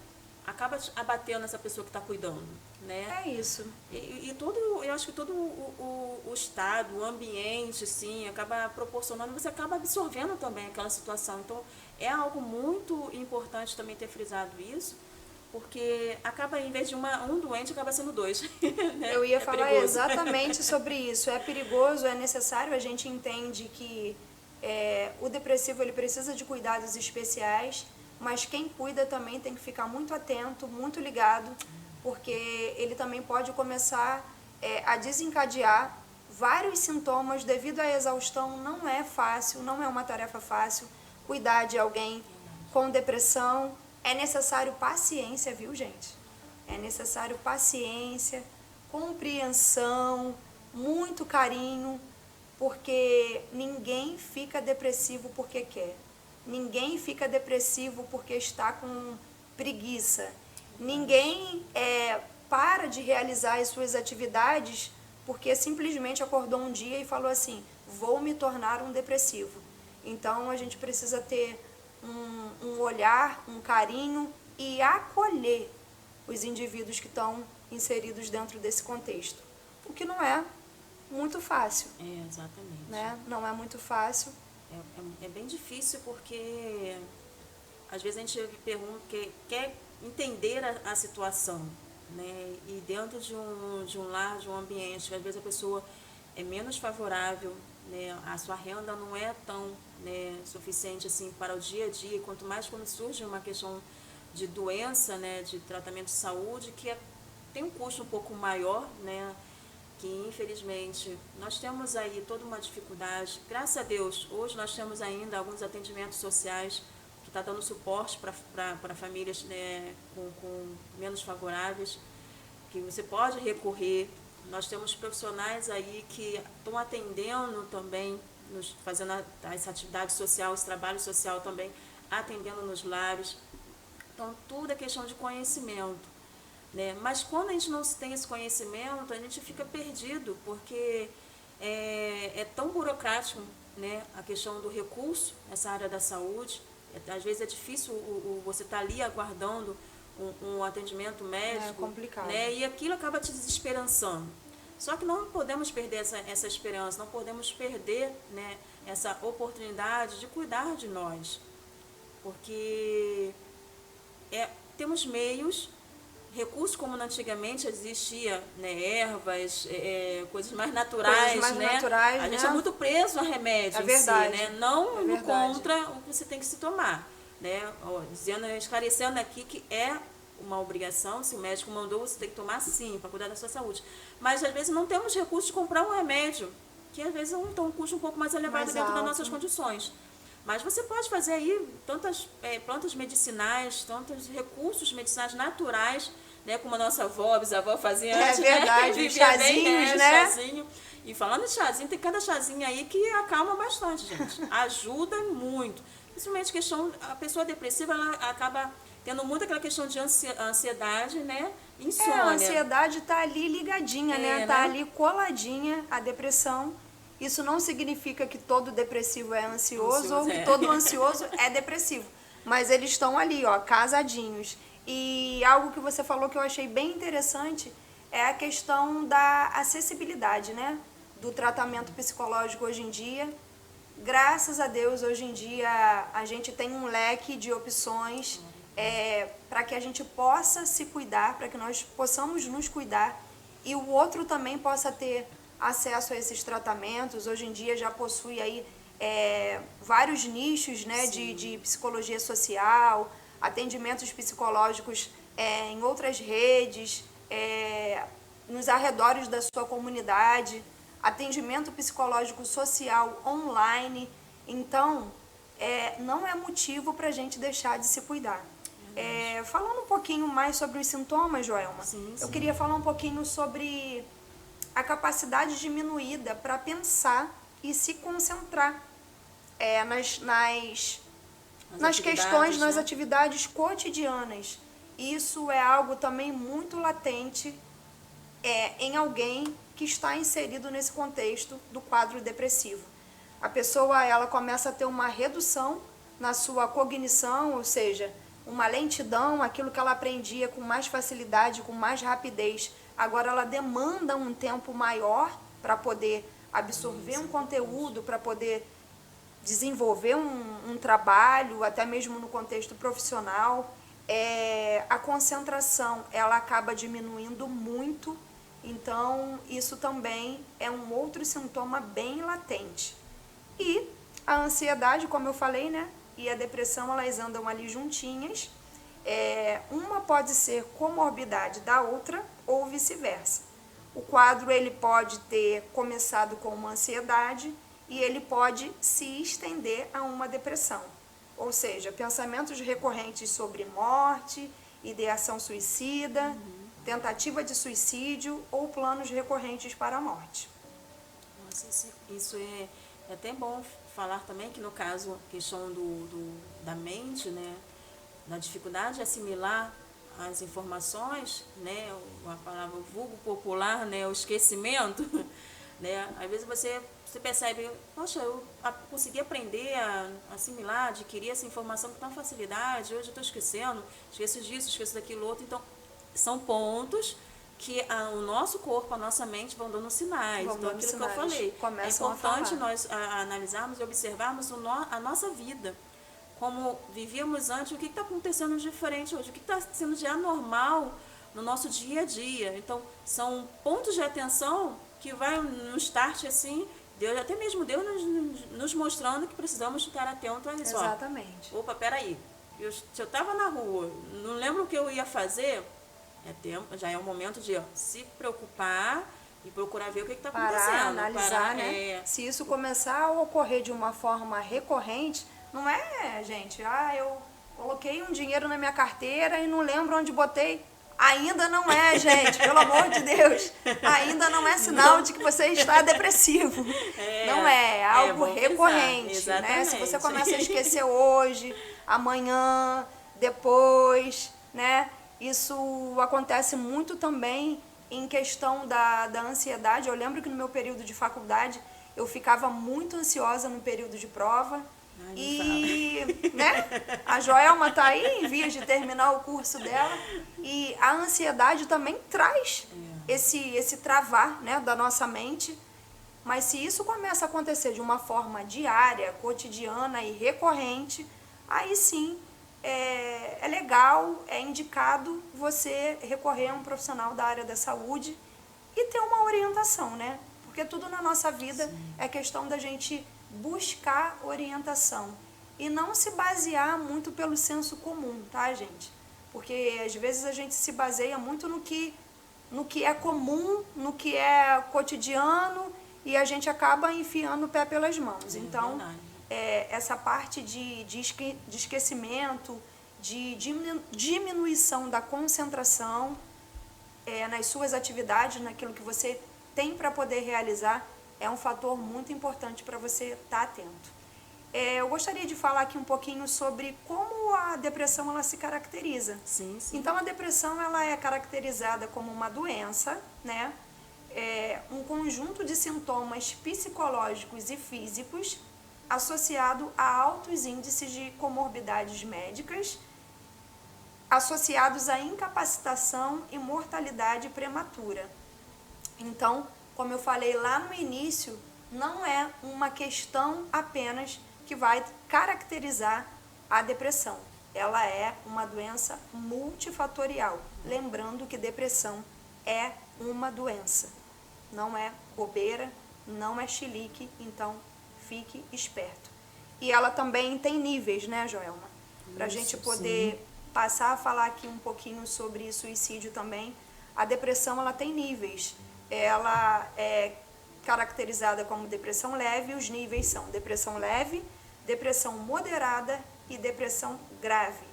acaba abatendo essa pessoa que está cuidando, né? É isso. E eu acho que todo o estado, o ambiente, sim, acaba proporcionando, você acaba absorvendo também aquela situação. Então, é algo muito importante também ter frisado isso, porque acaba, em vez de um doente, acaba sendo dois. Né? Eu ia É falar perigoso. exatamente sobre isso. É perigoso, é necessário, a gente entende que o depressivo ele precisa de cuidados especiais, mas quem cuida também tem que ficar muito atento, muito ligado, porque ele também pode começar a desencadear vários sintomas devido à exaustão. Não é fácil, não é uma tarefa fácil cuidar de alguém com depressão. É necessário paciência, viu, gente? É necessário paciência, compreensão, muito carinho, porque ninguém fica depressivo porque quer. Ninguém fica depressivo porque está com preguiça. Ninguém para de realizar as suas atividades porque simplesmente acordou um dia e falou assim, vou me tornar um depressivo. Então, a gente precisa ter um olhar, um carinho e acolher os indivíduos que estão inseridos dentro desse contexto. O que não é muito fácil. Exatamente. Né? Não é muito fácil. É bem difícil porque às vezes a gente pergunta, quer entender a situação, né? E dentro de um lar, de um ambiente, às vezes a pessoa é menos favorável, né? A sua renda não é tão, né, suficiente assim para o dia a dia, e quanto mais quando surge uma questão de doença, né, de tratamento de saúde, que tem um custo um pouco maior, né? Que infelizmente nós temos aí toda uma dificuldade. Graças a Deus, hoje nós temos ainda alguns atendimentos sociais que está dando suporte para famílias, né, com menos favoráveis, que você pode recorrer. Nós temos profissionais aí que estão atendendo também, fazendo essa atividade social, esse trabalho social também, atendendo nos lares. Então, tudo é questão de conhecimento. Né? Mas quando a gente não tem esse conhecimento, a gente fica perdido, porque é tão burocrático, né, a questão do recurso nessa área da saúde. Às vezes é difícil você estar ali aguardando um atendimento médico, é complicado. Né, e aquilo acaba te desesperançando. Só que não podemos perder essa esperança, não podemos perder, né, essa oportunidade de cuidar de nós, porque temos meios, recursos como antigamente existia, né, ervas, coisas mais naturais, coisas mais né? naturais, a gente né? é muito preso a remédio É verdade. em si, né? Não É no verdade. contra o que você tem que se tomar, né? Esclarecendo aqui que é uma obrigação, se o médico mandou, você tem que tomar sim, para cuidar da sua saúde. Mas às vezes não temos recursos de comprar um remédio, que às vezes tem um custo um pouco mais elevado Mais dentro das alto. nossas condições. Mas você pode fazer aí tantas plantas medicinais, tantos recursos medicinais naturais, né, como a nossa avó, bisavó fazia antes, verdade, né? os Vivia chazinhos, bem, né? Chazinho. E falando de chazinho, tem cada chazinho aí que acalma bastante, gente. Ajuda muito. Principalmente a pessoa depressiva, ela acaba tendo muito aquela questão de ansiedade, né? Insônia. A ansiedade está ali ligadinha, né? Tá né? ali coladinha a depressão. Isso não significa que todo depressivo é ansioso ou que todo ansioso é depressivo. Mas eles estão ali, ó, casadinhos. E algo que você falou que eu achei bem interessante é a questão da acessibilidade, né? Do tratamento psicológico hoje em dia. Graças a Deus, hoje em dia, a gente tem um leque de opções para que a gente possa se cuidar, para que nós possamos nos cuidar e o outro também possa ter acesso a esses tratamentos. Hoje em dia já possui aí vários nichos, né, de psicologia social, atendimentos psicológicos em outras redes, nos arredores da sua comunidade, atendimento psicológico social online. Então, não é motivo para a gente deixar de se cuidar. Falando um pouquinho mais sobre os sintomas, Joelma, eu queria falar um pouquinho sobre a capacidade diminuída para pensar e se concentrar nas questões, nas atividades cotidianas. Isso é algo também muito latente em alguém que está inserido nesse contexto do quadro depressivo. A pessoa ela começa a ter uma redução na sua cognição, ou seja, uma lentidão, aquilo que ela aprendia com mais facilidade, com mais rapidez. Agora ela demanda um tempo maior para poder absorver um conteúdo, para poder desenvolver um trabalho, até mesmo no contexto profissional. A concentração ela acaba diminuindo muito, então isso também é um outro sintoma bem latente. E a ansiedade, como eu falei, né? E a depressão, elas andam ali juntinhas. Uma pode ser comorbidade da outra ou vice-versa. O quadro ele pode ter começado com uma ansiedade e ele pode se estender a uma depressão. Ou seja, pensamentos recorrentes sobre morte, ideação suicida, tentativa de suicídio ou planos recorrentes para a morte. Nossa, isso é até bom falar também que no caso, a questão da mente, né, da dificuldade de assimilar as informações, né, a palavra vulgo popular, né, o esquecimento, né, às vezes você percebe, poxa, eu consegui aprender a assimilar, adquirir essa informação com tanta facilidade, hoje eu estou esquecendo, esqueço disso, esqueço daquilo outro, então são pontos que o nosso corpo, a nossa mente vão dando sinais. Então, aquilo que eu falei, é importante nós analisarmos e observarmos a nossa vida, como vivíamos antes, o que está acontecendo de diferente hoje, o que está sendo de anormal no nosso dia a dia. Então, são pontos de atenção que vai no start assim, Deus, até mesmo Deus nos mostrando que precisamos ficar atentos a isso. Exatamente. Opa, peraí, se eu estava na rua, não lembro o que eu ia fazer, já é o momento de se preocupar e procurar ver o que está acontecendo. Parar, analisar, né? Se isso começar a ocorrer de uma forma recorrente, não é, gente, eu coloquei um dinheiro na minha carteira e não lembro onde botei. Ainda não é, gente, pelo amor de Deus. Ainda não é sinal de que você está depressivo. Não é algo recorrente, né? Se você começa a esquecer hoje, amanhã, depois, né? Isso acontece muito também em questão da ansiedade. Eu lembro que no meu período de faculdade, eu ficava muito ansiosa no período de prova. E, né, a Joelma está aí em vias de terminar o curso dela. E a ansiedade também traz esse travar, né, da nossa mente. Mas se isso começa a acontecer de uma forma diária, cotidiana e recorrente, aí sim é legal, é indicado você recorrer a um profissional da área da saúde e ter uma orientação, né? Porque tudo na nossa vida é questão da gente buscar orientação e não se basear muito pelo senso comum, tá, gente? Porque às vezes a gente se baseia muito no que é comum, no que é cotidiano e a gente acaba enfiando o pé pelas mãos. Então, essa parte de esquecimento, de diminuição da concentração nas suas atividades, naquilo que você tem para poder realizar, é um fator muito importante para você estar atento. Eu gostaria de falar aqui um pouquinho sobre como a depressão ela se caracteriza. Sim. Então, a depressão ela é caracterizada como uma doença, né? Um conjunto de sintomas psicológicos e físicos associado a altos índices de comorbidades médicas, associados à incapacitação e mortalidade prematura. Então, como eu falei lá no início, não é uma questão apenas que vai caracterizar a depressão. Ela é uma doença multifatorial. Lembrando que depressão é uma doença. Não é bobeira, não é chilique, então fique esperto. E ela também tem níveis, né, Joelma? Para a gente poder passar a falar aqui um pouquinho sobre suicídio também, a depressão ela tem níveis. Ela é caracterizada como depressão leve, os níveis são depressão leve, depressão moderada e depressão grave.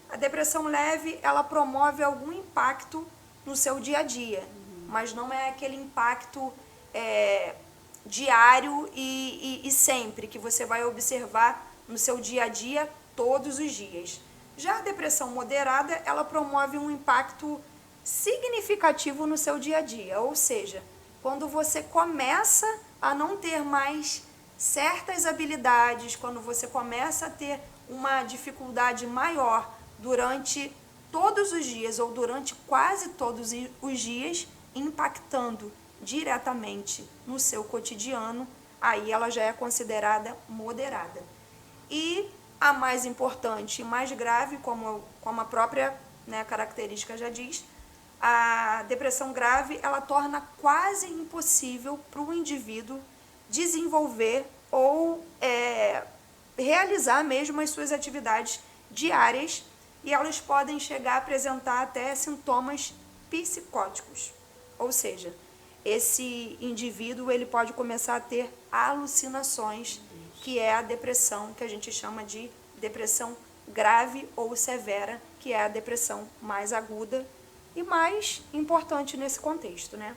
A depressão leve, ela promove algum impacto no seu dia a dia, mas não é aquele impacto diário e sempre, que você vai observar no seu dia a dia todos os dias. Já a depressão moderada, ela promove um impacto significativo no seu dia a dia, ou seja, quando você começa a não ter mais certas habilidades, quando você começa a ter uma dificuldade maior durante todos os dias ou durante quase todos os dias, impactando diretamente no seu cotidiano, aí ela já é considerada moderada. E a mais importante e mais grave, como a própria, né, característica já diz, a depressão grave, ela torna quase impossível para o indivíduo desenvolver ou realizar mesmo as suas atividades diárias, e elas podem chegar a apresentar até sintomas psicóticos. Ou seja, esse indivíduo ele pode começar a ter alucinações, que é a depressão, que a gente chama de depressão grave ou severa, que é a depressão mais aguda e mais importante nesse contexto, né?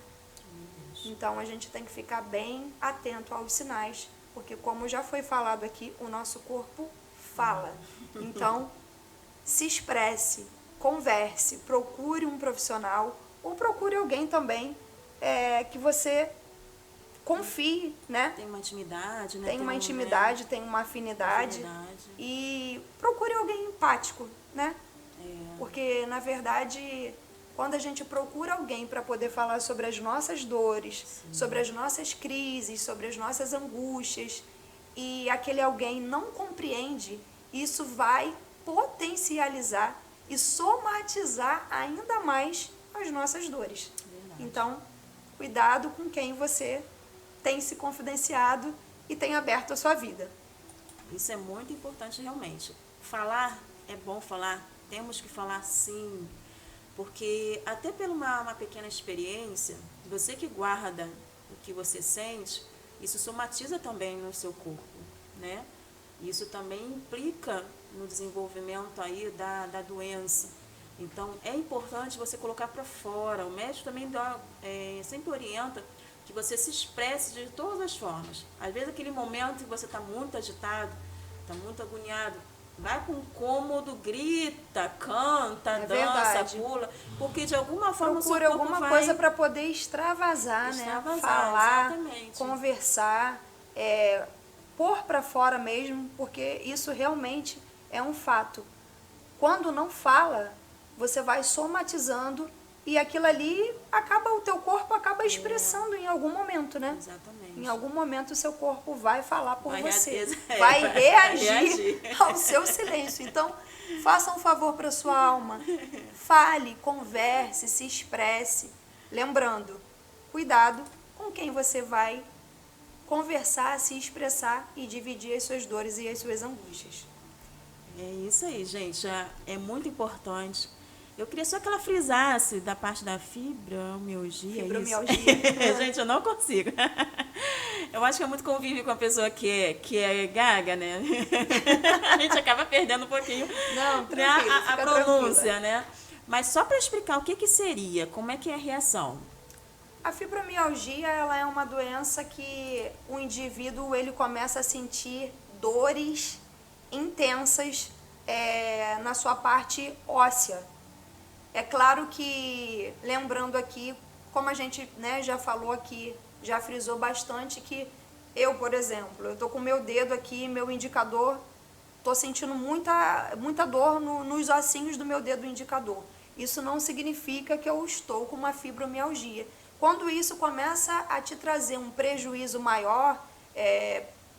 Então, a gente tem que ficar bem atento aos sinais, porque como já foi falado aqui, o nosso corpo fala. Então, se expresse, converse, procure um profissional ou procure alguém também que você confie, né? Tem uma intimidade, né? Tem uma intimidade, tem uma afinidade. E procure alguém empático, né? Porque, na verdade, quando a gente procura alguém para poder falar sobre as nossas dores, sobre as nossas crises, sobre as nossas angústias, e aquele alguém não compreende, isso vai potencializar e somatizar ainda mais as nossas dores. Verdade. Então, cuidado com quem você tem se confidenciado e tem aberto a sua vida. Isso é muito importante realmente. Falar, é bom falar, temos que falar sim, porque até por uma pequena experiência, você que guarda o que você sente, isso somatiza também no seu corpo, né? Isso também implica no desenvolvimento aí da doença. Então, é importante você colocar para fora. O médico também sempre orienta que você se expresse de todas as formas. Às vezes, aquele momento que você está muito agitado, está muito agoniado, vai para um cômodo, grita, canta, dança, verdade. pula, porque de alguma forma procura o seu corpo alguma vai coisa para poder extravasar, né? Falar, exatamente. conversar, pôr para fora mesmo, porque isso realmente é um fato. Quando não fala, você vai somatizando e aquilo ali o teu corpo acaba expressando em algum momento, né? Exatamente. Em algum momento o seu corpo vai falar por você, vai reagir ao seu silêncio. Então, faça um favor para sua alma, fale, converse, se expresse. Lembrando, cuidado com quem você vai conversar, se expressar e dividir as suas dores e as suas angústias. É isso aí, gente. É muito importante. Eu queria só que ela frisasse da parte da fibromialgia. Fibromialgia. Gente, eu não consigo. Eu acho que é muito convívio com a pessoa que é gaga, né? A gente acaba perdendo um pouquinho, não, né? a pronúncia, né? Mas só para explicar o que seria, como é que é a reação? A fibromialgia, ela é uma doença que o indivíduo ele começa a sentir dores intensas na sua parte óssea. É claro que, lembrando aqui, como a gente, né, já falou aqui, já frisou bastante, que eu, por exemplo, eu tô com meu dedo aqui, meu indicador, tô sentindo muita dor nos ossinhos do meu dedo indicador. Isso não significa que eu estou com uma fibromialgia. Quando isso começa a te trazer um prejuízo maior,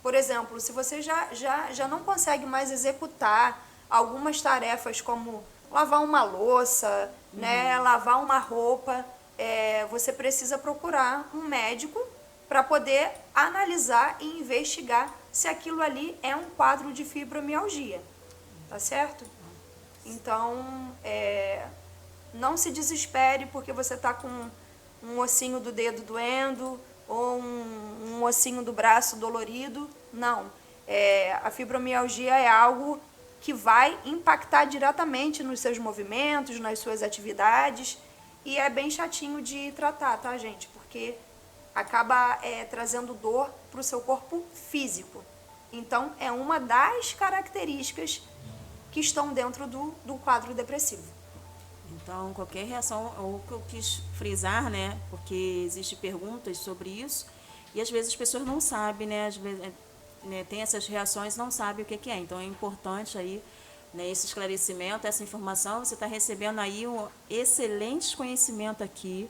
por exemplo, se você já não consegue mais executar algumas tarefas como lavar uma louça, né, lavar uma roupa, você precisa procurar um médico para poder analisar e investigar se aquilo ali é um quadro de fibromialgia, tá certo? Então, não se desespere porque você está com um ossinho do dedo doendo ou um ossinho do braço dolorido. Não. A fibromialgia é algo que vai impactar diretamente nos seus movimentos, nas suas atividades, e é bem chatinho de tratar, tá, gente? Porque acaba trazendo dor para o seu corpo físico. Então, é uma das características que estão dentro do quadro depressivo. Então, qualquer reação, o que eu quis frisar, né, porque existem perguntas sobre isso, e às vezes as pessoas não sabem, né, às vezes, né, tem essas reações, não sabem o que é. Então, é importante aí, né, esse esclarecimento, essa informação, você está recebendo aí um excelente conhecimento aqui,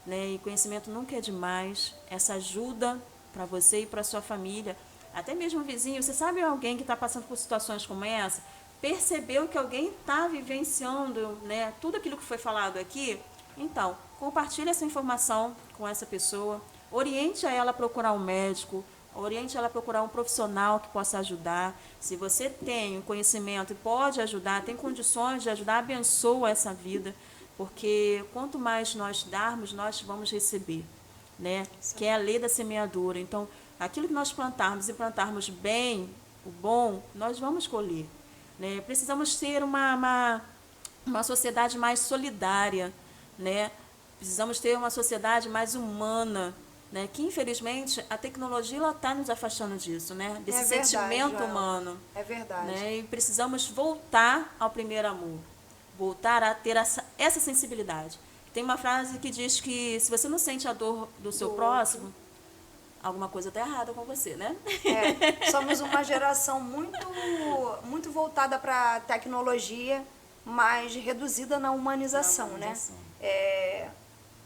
né, e conhecimento nunca é demais, essa ajuda para você e para sua família, até mesmo vizinho, você sabe alguém que está passando por situações como essa, percebeu que alguém está vivenciando, né, tudo aquilo que foi falado aqui, então, compartilhe essa informação com essa pessoa, oriente a ela a procurar um médico, oriente ela a procurar um profissional que possa ajudar. Se você tem um conhecimento e pode ajudar, tem condições de ajudar, abençoa essa vida, porque quanto mais nós darmos, nós vamos receber, né? Que é a lei da semeadura. Então, aquilo que nós plantarmos e plantarmos bem, o bom, nós vamos colher, né? Precisamos ter uma sociedade mais solidária, né? Precisamos ter uma sociedade mais humana, né? Que, infelizmente, a tecnologia está nos afastando disso, né? Desse sentimento Joel. humano. É verdade. Né? E precisamos voltar ao primeiro amor, voltar a ter essa sensibilidade. Tem uma frase que diz que se você não sente a dor do seu próximo, alguma coisa está errada com você, né? Somos uma geração muito voltada para a tecnologia, mas reduzida na humanização, né?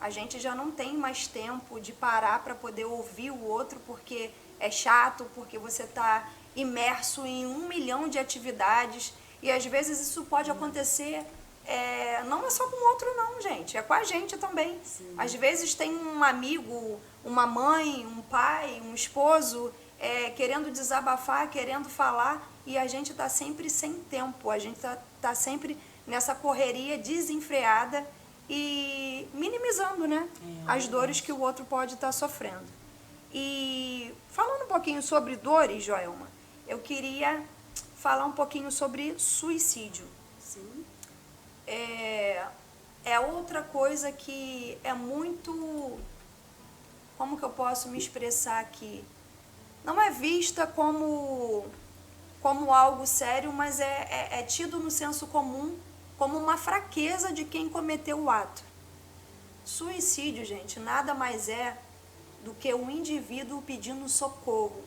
A gente já não tem mais tempo de parar para poder ouvir o outro, porque é chato, porque você está imerso em 1 milhão de atividades, e às vezes isso pode acontecer, não é só com o outro não, gente, é com a gente também. Sim. Às vezes tem um amigo, uma mãe, um pai, um esposo, querendo desabafar, querendo falar, e a gente está sempre sem tempo, a gente tá sempre nessa correria desenfreada, e minimizando, né, as dores que o outro pode estar sofrendo. E falando um pouquinho sobre dores, Joelma, eu queria falar um pouquinho sobre suicídio. Sim. É outra coisa que é muito... Como que eu posso me expressar aqui? Não é vista como algo sério, mas é tido no senso comum como uma fraqueza de quem cometeu o ato. Suicídio, gente, nada mais é do que um indivíduo pedindo socorro.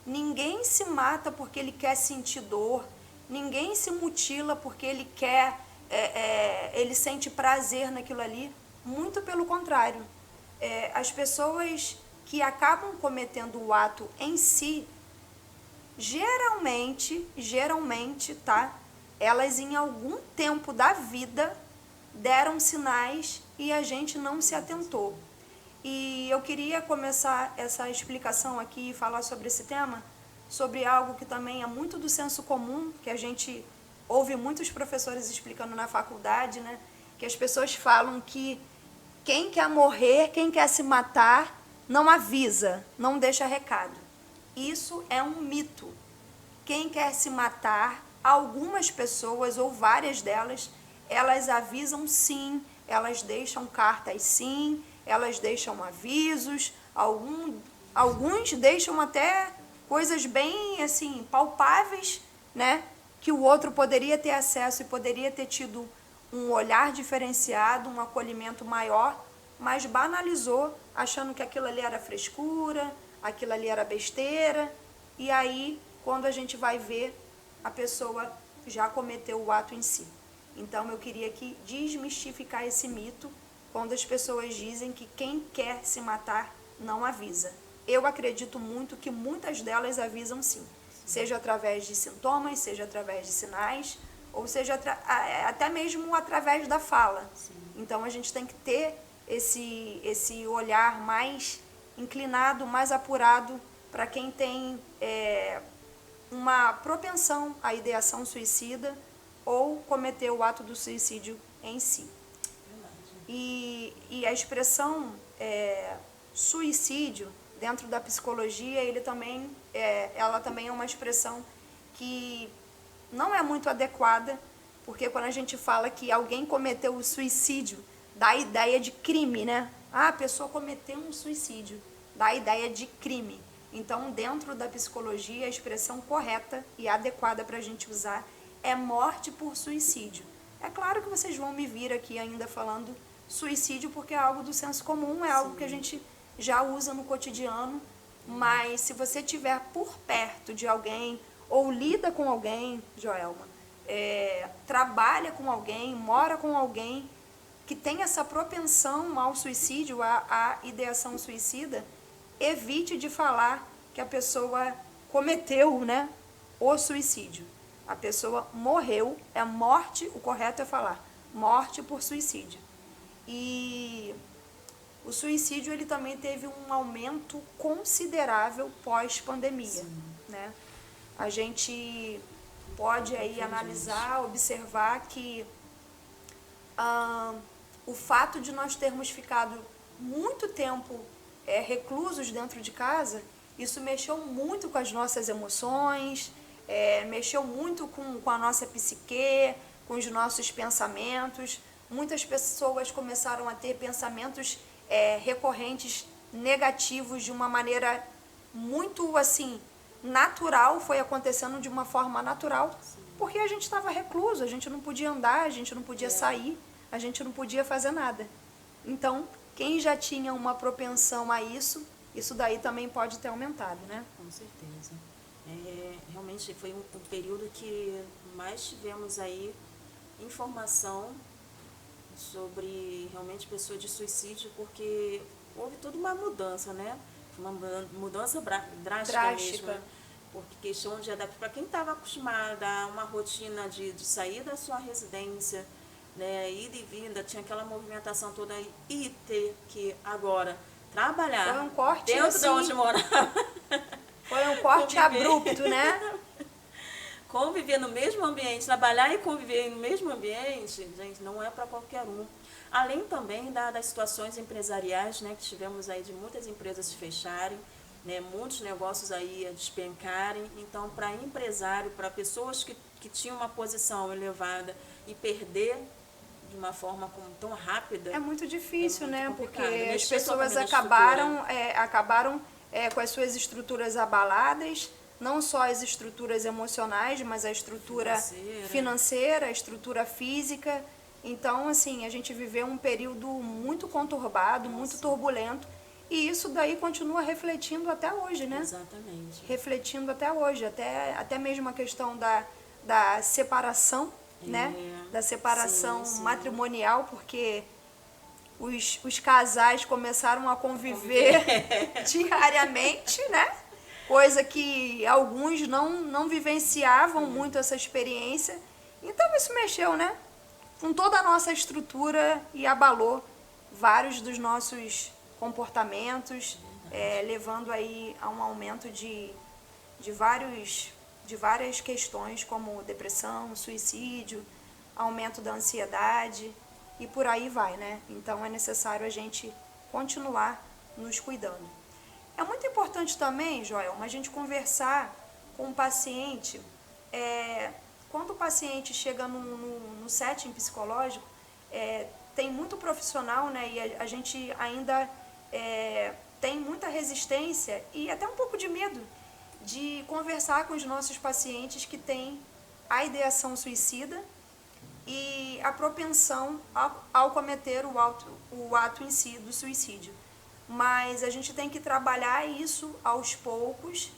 Ninguém se mata porque ele quer sentir dor, ninguém se mutila porque ele quer, ele sente prazer naquilo ali. Muito pelo contrário. As pessoas que acabam cometendo o ato em si, geralmente, tá? Elas em algum tempo da vida deram sinais e a gente não se atentou. E eu queria começar essa explicação aqui e falar sobre esse tema, sobre algo que também é muito do senso comum, que a gente ouve muitos professores explicando na faculdade, né? Que as pessoas falam que quem quer morrer, quem quer se matar, não avisa, não deixa recado. Isso é um mito. Quem quer se matar, algumas pessoas, ou várias delas, elas avisam sim, elas deixam cartas sim, elas deixam avisos, alguns deixam até coisas bem assim palpáveis, né? Que o outro poderia ter acesso e poderia ter tido um olhar diferenciado, um acolhimento maior, mas banalizou, achando que aquilo ali era frescura, aquilo ali era besteira, e aí, quando a gente vai ver, a pessoa já cometeu o ato em si. Então, eu queria aqui desmistificar esse mito, quando as pessoas dizem que quem quer se matar não avisa. Eu acredito muito que muitas delas avisam sim, seja através de sintomas, seja através de sinais, ou seja até mesmo através da fala. Sim. Então, a gente tem que ter esse olhar mais inclinado, mais apurado para quem tem uma propensão à ideação suicida ou cometer o ato do suicídio em si. E a expressão suicídio, dentro da psicologia, ela também é uma expressão que não é muito adequada, porque quando a gente fala que alguém cometeu o suicídio, dá a ideia de crime, né? A pessoa cometeu um suicídio, dá a ideia de crime. Então, dentro da psicologia, a expressão correta e adequada para a gente usar é morte por suicídio. É claro que vocês vão me vir aqui ainda falando suicídio, porque é algo do senso comum, é algo que a gente já usa no cotidiano, mas se você tiver por perto de alguém, ou lida com alguém, Joelma, trabalha com alguém, mora com alguém que tem essa propensão ao suicídio, à ideação suicida, evite de falar que a pessoa cometeu, né, o suicídio. A pessoa morreu, é morte, o correto é falar, morte por suicídio. E o suicídio ele também teve um aumento considerável pós-pandemia, né? A gente pode aí analisar, observar que o fato de nós termos ficado muito tempo reclusos dentro de casa, isso mexeu muito com as nossas emoções, mexeu muito com a nossa psique, com os nossos pensamentos. Muitas pessoas começaram a ter pensamentos recorrentes negativos de uma maneira muito assim natural, foi acontecendo de uma forma natural, porque a gente estava recluso, a gente não podia andar, a gente não podia sair, a gente não podia fazer nada. Então, quem já tinha uma propensão a isso daí também pode ter aumentado, né? Com certeza. Realmente foi um período que mais tivemos aí informação sobre realmente pessoas de suicídio, porque houve toda uma mudança, né? Uma mudança drástica mesmo. Porque questão de adaptar para quem estava acostumado a uma rotina de sair da sua residência, né, ida e vinda, tinha aquela movimentação toda aí, e ter que agora trabalhar foi um corte dentro assim, de onde morava. Foi um corte abrupto, né? Conviver no mesmo ambiente, trabalhar e conviver no mesmo ambiente, gente, não é para qualquer um. Além também das situações empresariais, né, que tivemos aí de muitas empresas se fecharem, né, muitos negócios aí a despencarem. Então, para empresário, para pessoas que tinham uma posição elevada e perder de uma forma tão rápida... É muito difícil, né? Porque as Mexer pessoas totalmente na acabaram com as suas estruturas abaladas, não só as estruturas emocionais, mas a estrutura financeira, a estrutura física. Então, assim, a gente viveu um período muito conturbado, muito turbulento, e isso daí continua refletindo até hoje, né? Exatamente. Refletindo até hoje, até mesmo a questão da separação, né? Da separação matrimonial, porque os casais começaram a conviver diariamente, né? Coisa que alguns não vivenciavam muito essa experiência. Então isso mexeu, né? Com toda a nossa estrutura e abalou vários dos nossos comportamentos, levando aí a um aumento de várias questões, como depressão, suicídio, aumento da ansiedade e por aí vai, né? Então é necessário a gente continuar nos cuidando. É muito importante também, Joelma, a gente conversar com o paciente. Quando o paciente chega no setting psicológico, tem muito profissional, né? E a gente ainda tem muita resistência e até um pouco de medo de conversar com os nossos pacientes que têm a ideação suicida e a propensão ao cometer o ato em si do suicídio. Mas a gente tem que trabalhar isso aos poucos.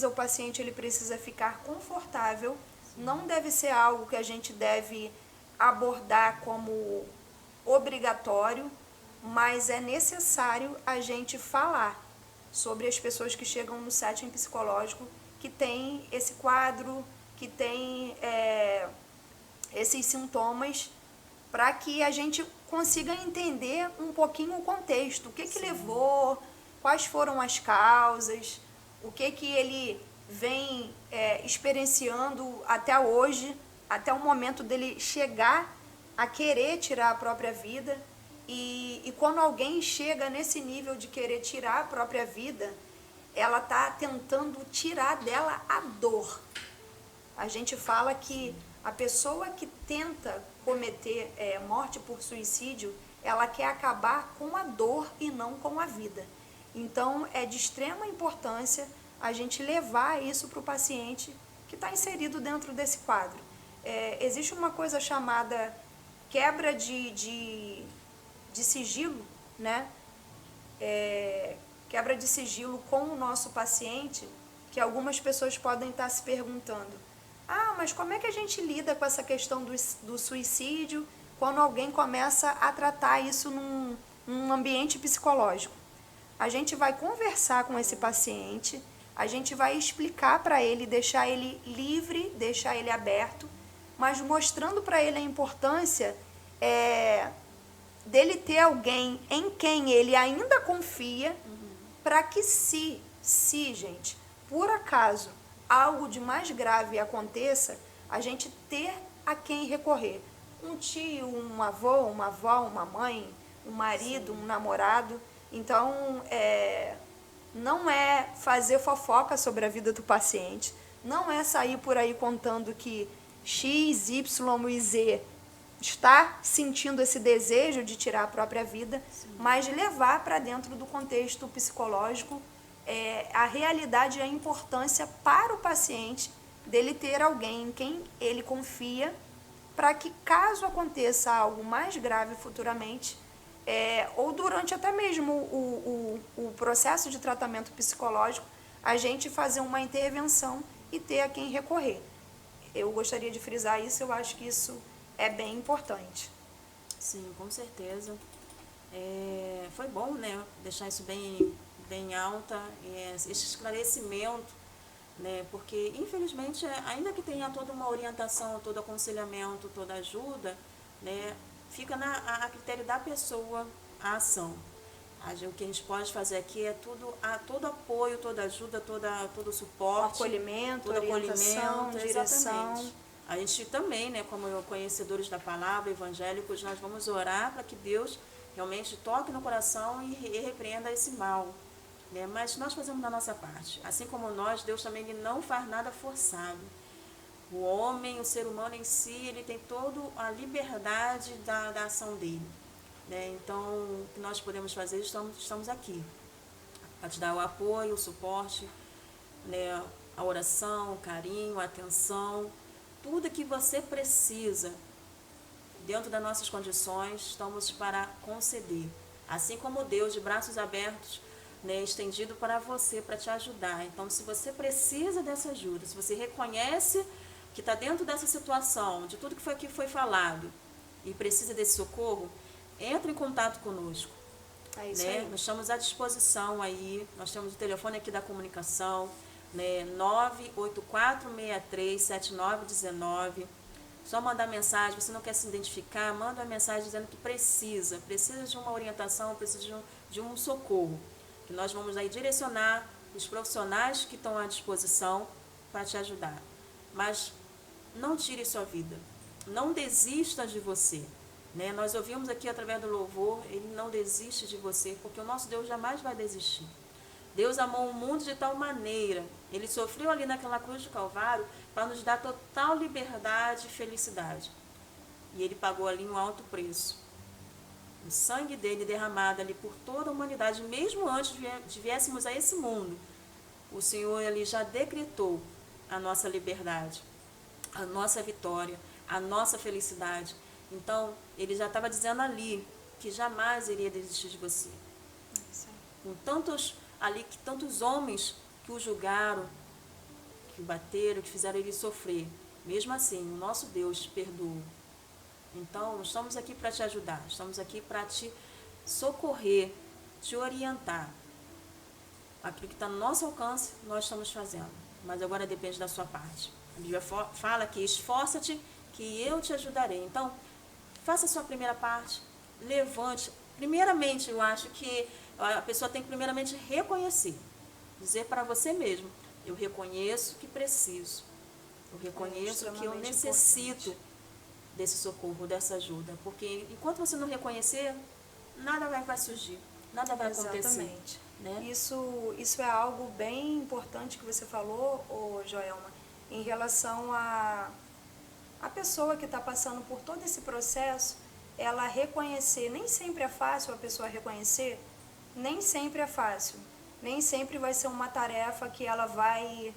O paciente precisa ficar confortável. Não deve ser algo que a gente deve abordar como obrigatório, mas é necessário a gente falar sobre as pessoas que chegam no setting psicológico, que tem esse quadro, que tem esses sintomas, para que a gente consiga entender um pouquinho o contexto, o que levou, quais foram as causas, o que ele vem experienciando até hoje, até o momento dele chegar a querer tirar a própria vida. E quando alguém chega nesse nível de querer tirar a própria vida, ela está tentando tirar dela a dor. A gente fala que a pessoa que tenta cometer morte por suicídio, ela quer acabar com a dor e não com a vida. Então, é de extrema importância a gente levar isso para o paciente que está inserido dentro desse quadro. existe uma coisa chamada quebra de sigilo, né? Quebra de sigilo com o nosso paciente, que algumas pessoas podem estar se perguntando: ah, mas como é que a gente lida com essa questão do suicídio quando alguém começa a tratar isso num ambiente psicológico? A gente vai conversar com esse paciente, a gente vai explicar para ele, deixar ele livre, deixar ele aberto, mas mostrando para ele a importância dele ter alguém em quem ele ainda confia, para que se, gente, por acaso algo de mais grave aconteça, a gente ter a quem recorrer. Um tio, um avô, uma avó, uma mãe, um marido, um namorado. Então, não é fazer fofoca sobre a vida do paciente, não é sair por aí contando que X, Y e Z está sentindo esse desejo de tirar a própria vida, mas levar para dentro do contexto psicológico a realidade e a importância para o paciente dele ter alguém em quem ele confia, para que caso aconteça algo mais grave futuramente, ou durante até mesmo o processo de tratamento psicológico, a gente fazer uma intervenção e ter a quem recorrer. Eu gostaria de frisar isso, eu acho que isso é bem importante. Sim, com certeza. Foi bom, né, deixar isso bem alta, esse esclarecimento, né, porque infelizmente, ainda que tenha toda uma orientação, todo aconselhamento, toda ajuda, né, fica a critério da pessoa a ação. O que a gente pode fazer aqui é todo apoio, toda ajuda, todo suporte. Acolhimento, orientação, direção. Exatamente. A gente também, né, como conhecedores da palavra, evangélicos, nós vamos orar para que Deus realmente toque no coração e repreenda esse mal. Né? Mas nós fazemos da nossa parte. Assim como nós, Deus também ele não faz nada forçado. O homem, o ser humano em si, ele tem toda a liberdade da ação dele. Né? Então, o que nós podemos fazer, estamos aqui. Para te dar o apoio, o suporte, né? A oração, o carinho, a atenção, tudo que você precisa, dentro das nossas condições, estamos para conceder. Assim como Deus, de braços abertos, né, estendido para você, para te ajudar. Então, se você precisa dessa ajuda, se você reconhece que está dentro dessa situação, de tudo que foi falado, e precisa desse socorro, entre em contato conosco. É isso né? aí. Nós estamos à disposição aí, nós temos o telefone aqui da comunicação, né, 984637919. Só mandar mensagem, você não quer se identificar, manda uma mensagem dizendo que precisa de uma orientação, precisa de um socorro. Que nós vamos aí direcionar os profissionais que estão à disposição para te ajudar. Mas não tire sua vida, não desista de você. Né? Nós ouvimos aqui através do louvor, ele não desiste de você, porque o nosso Deus jamais vai desistir. Deus amou o mundo de tal maneira, ele sofreu ali naquela cruz do Calvário para nos dar total liberdade e felicidade. E ele pagou ali um alto preço. O sangue dele derramado ali por toda a humanidade, mesmo antes de viéssemos a esse mundo, o Senhor ali já decretou a nossa liberdade, a nossa vitória, a nossa felicidade. Então, ele já estava dizendo ali que jamais iria desistir de você. Com tantos homens que o julgaram, que o bateram, que fizeram ele sofrer. Mesmo assim, o nosso Deus perdoa. Então, estamos aqui para te ajudar, estamos aqui para te socorrer, te orientar. Aquilo que está no nosso alcance, nós estamos fazendo. Mas agora depende da sua parte. A Bíblia fala que esforça-te, que eu te ajudarei. Então, faça a sua primeira parte, levante. Primeiramente, eu acho que a pessoa tem que primeiramente reconhecer. Dizer para você mesmo, eu reconheço que preciso. Eu reconheço que eu necessito desse socorro, dessa ajuda. Porque enquanto você não reconhecer, nada vai surgir, nada vai acontecer. Exatamente. Né? Isso é algo bem importante que você falou, Joelma, em relação a pessoa que está passando por todo esse processo, ela reconhecer. Nem sempre é fácil a pessoa reconhecer, nem sempre é fácil. Nem sempre vai ser uma tarefa que ela vai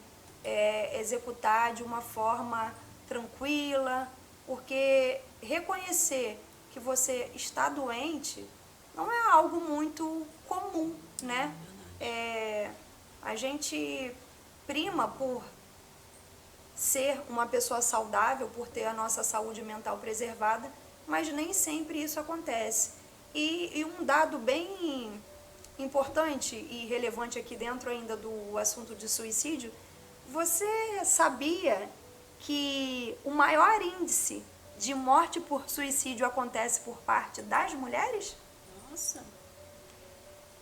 executar de uma forma tranquila, porque reconhecer que você está doente não é algo muito comum, né? A gente prima por ser uma pessoa saudável, por ter a nossa saúde mental preservada, mas nem sempre isso acontece. E um dado bem importante e relevante aqui dentro ainda do assunto de suicídio, você sabia que o maior índice de morte por suicídio acontece por parte das mulheres? Nossa.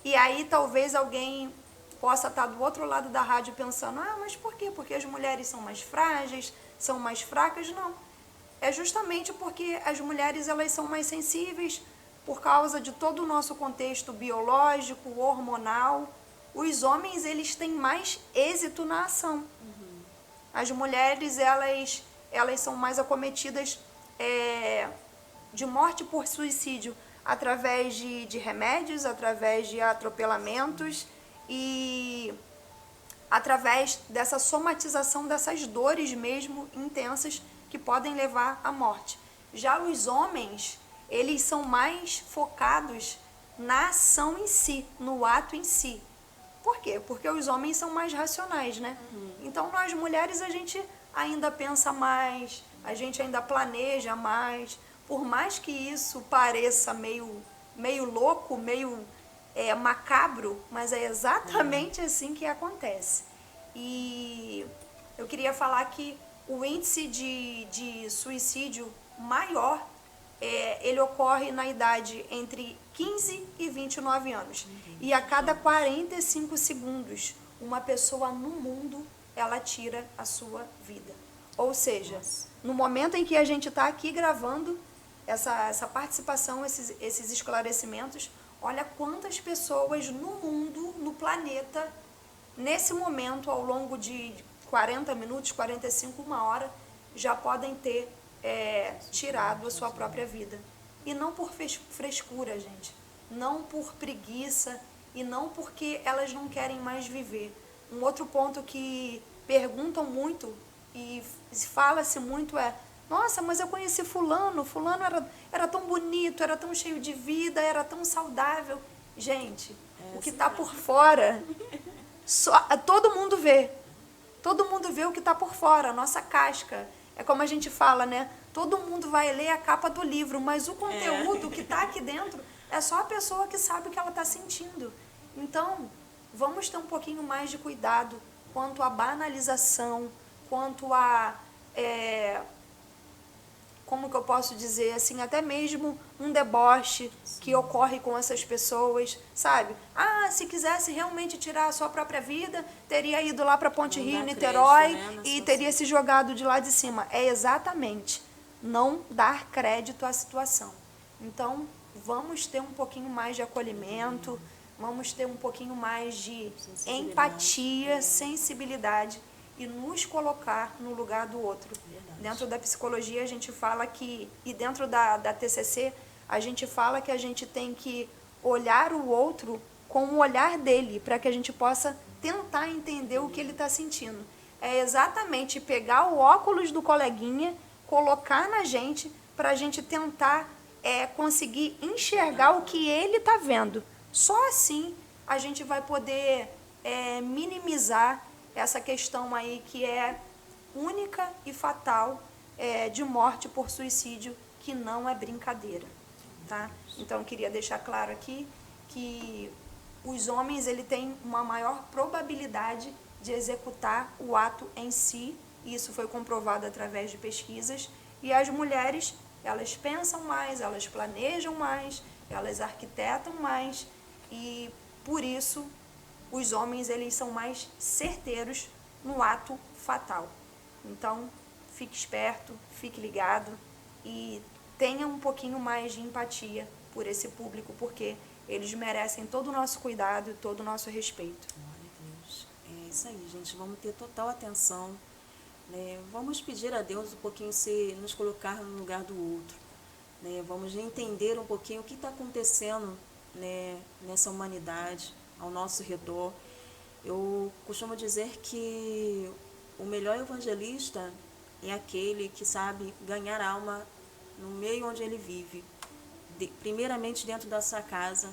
E aí talvez alguém possa estar do outro lado da rádio pensando, mas por quê? Porque as mulheres são mais frágeis, são mais fracas? Não. É justamente porque as mulheres elas são mais sensíveis por causa de todo o nosso contexto biológico, hormonal. Os homens, eles têm mais êxito na ação. As mulheres, elas são mais acometidas de morte por suicídio através de remédios, através de atropelamentos e através dessa somatização dessas dores mesmo intensas que podem levar à morte. Já os homens, eles são mais focados na ação em si, no ato em si. Por quê? Porque os homens são mais racionais, né? Então, nós mulheres, a gente ainda pensa mais, a gente ainda planeja mais. Por mais que isso pareça meio louco, meio macabro, mas é exatamente assim que acontece. E eu queria falar que o índice de suicídio maior, ele ocorre na idade entre 15 e 29 anos. E a cada 45 segundos, uma pessoa no mundo, ela tira a sua vida. Ou seja, no momento em que a gente está aqui gravando essa participação, esses esclarecimentos, olha quantas pessoas no mundo, no planeta, nesse momento, ao longo de 40 minutos, 45, uma hora, já podem ter tirado a sua própria vida. E não por frescura, gente. Não por preguiça e não porque elas não querem mais viver. Um outro ponto que perguntam muito e fala-se muito nossa, mas eu conheci fulano era tão bonito, era tão cheio de vida, era tão saudável. Gente, o que está por fora, todo mundo vê. Todo mundo vê o que está por fora, a nossa casca. É como a gente fala, né? Todo mundo vai ler a capa do livro, mas o conteúdo que está aqui dentro é só a pessoa que sabe o que ela está sentindo. Então, vamos ter um pouquinho mais de cuidado quanto à banalização, quanto a... como que eu posso dizer, assim, até mesmo um deboche que ocorre com essas pessoas, sabe? Se quisesse realmente tirar a sua própria vida, teria ido lá para Ponte Rio, Niterói, e teria se jogado de lá de cima. É exatamente não dar crédito à situação. Então, vamos ter um pouquinho mais de acolhimento, vamos ter um pouquinho mais de empatia, sensibilidade, e nos colocar no lugar do outro. Verdade. Dentro da psicologia, a gente fala que, e dentro da TCC, a gente fala que a gente tem que olhar o outro com o olhar dele, para que a gente possa tentar entender o que ele está sentindo. É exatamente pegar o óculos do coleguinha, colocar na gente, para a gente tentar conseguir enxergar o que ele está vendo. Só assim a gente vai poder minimizar essa questão aí que é única e fatal de morte por suicídio, que não é brincadeira, tá? Então, eu queria deixar claro aqui que os homens ele têm uma maior probabilidade de executar o ato em si, e isso foi comprovado através de pesquisas, e as mulheres, elas pensam mais, elas planejam mais, elas arquitetam mais, e por isso os homens eles são mais certeiros no ato fatal. Então, fique esperto, fique ligado e tenha um pouquinho mais de empatia por esse público, porque eles merecem todo o nosso cuidado e todo o nosso respeito. Glória a Deus. É isso aí, gente. Vamos ter total atenção, né? Vamos pedir a Deus um pouquinho se nos colocar no lugar do outro, né? Vamos entender um pouquinho o que está acontecendo, né, nessa humanidade, ao nosso redor. Eu costumo dizer que o melhor evangelista é aquele que sabe ganhar alma no meio onde ele vive. Primeiramente dentro da sua casa,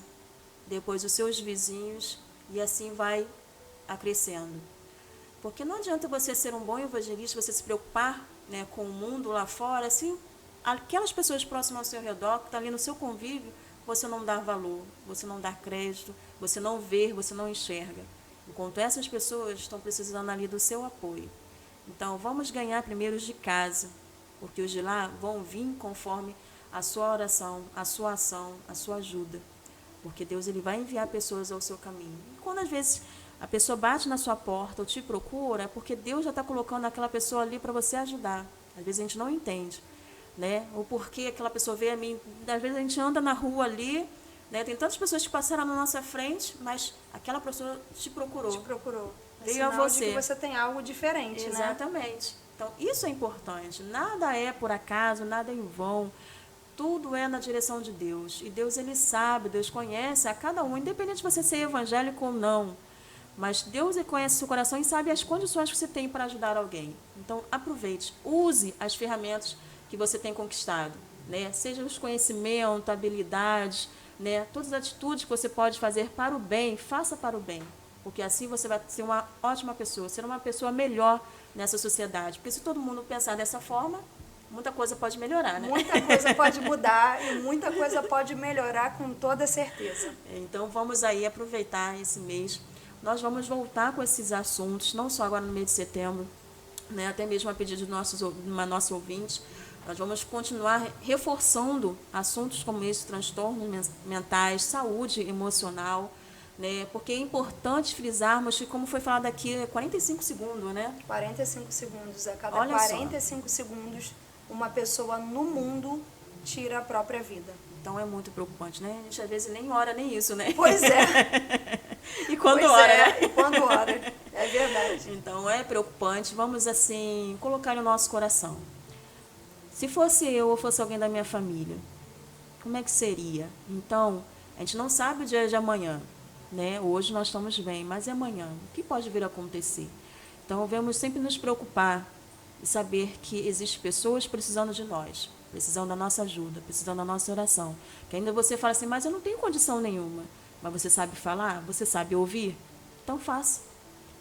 depois os seus vizinhos, e assim vai acrescendo. Porque não adianta você ser um bom evangelista, você se preocupar, né, com o mundo lá fora, se aquelas pessoas próximas ao seu redor, que estão ali no seu convívio, você não dá valor, você não dá crédito, você não vê, você não enxerga. Enquanto essas pessoas estão precisando ali do seu apoio. Então, vamos ganhar primeiro os de casa, porque os de lá vão vir conforme a sua oração, a sua ação, a sua ajuda. Porque Deus ele vai enviar pessoas ao seu caminho. E quando às vezes a pessoa bate na sua porta ou te procura, é porque Deus já está colocando aquela pessoa ali para você ajudar. Às vezes a gente não entende, né? Ou porque aquela pessoa veio a mim. Às vezes a gente anda na rua ali, né? Tem tantas pessoas que passaram na nossa frente, mas aquela pessoa te procurou. Te procurou. É Veio a sinal você. de que você tem algo diferente, né? Exatamente. Então, isso é importante. Nada é por acaso, nada é em vão. Tudo é na direção de Deus. E Deus, ele sabe, Deus conhece a cada um, independente de você ser evangélico ou não. Mas Deus conhece o seu coração e sabe as condições que você tem para ajudar alguém. Então, aproveite, use as ferramentas que você tem conquistado, né? Seja os conhecimentos, habilidades, né? Todas as atitudes que você pode fazer para o bem, faça para o bem. Porque assim você vai ser uma ótima pessoa, ser uma pessoa melhor nessa sociedade. Porque se todo mundo pensar dessa forma, muita coisa pode melhorar, né? Muita coisa pode mudar e muita coisa pode melhorar com toda certeza. Então, vamos aí aproveitar esse mês. Nós vamos voltar com esses assuntos, não só agora no mês de setembro, né? Até mesmo a pedido de nosso ouvinte. Nós vamos continuar reforçando assuntos como esse, transtornos mentais, saúde emocional, né? Porque é importante frisarmos que, como foi falado aqui, é 45 segundos, né? 45 segundos. A cada Olha 45 segundos, uma pessoa no mundo tira a própria vida. Então é muito preocupante, né? A gente às vezes nem ora nem isso, né? Pois é. E quando Pois ora, é, né? e quando ora. É verdade. Então é preocupante. Vamos, assim, colocar no nosso coração. Se fosse eu ou fosse alguém da minha família, como é que seria? Então, a gente não sabe o dia de amanhã, né? Hoje nós estamos bem, mas e amanhã? O que pode vir a acontecer? Então, devemos sempre nos preocupar e saber que existem pessoas precisando de nós, precisando da nossa ajuda, precisando da nossa oração. Que ainda você fala assim, mas eu não tenho condição nenhuma. Mas você sabe falar? Você sabe ouvir? Então faça.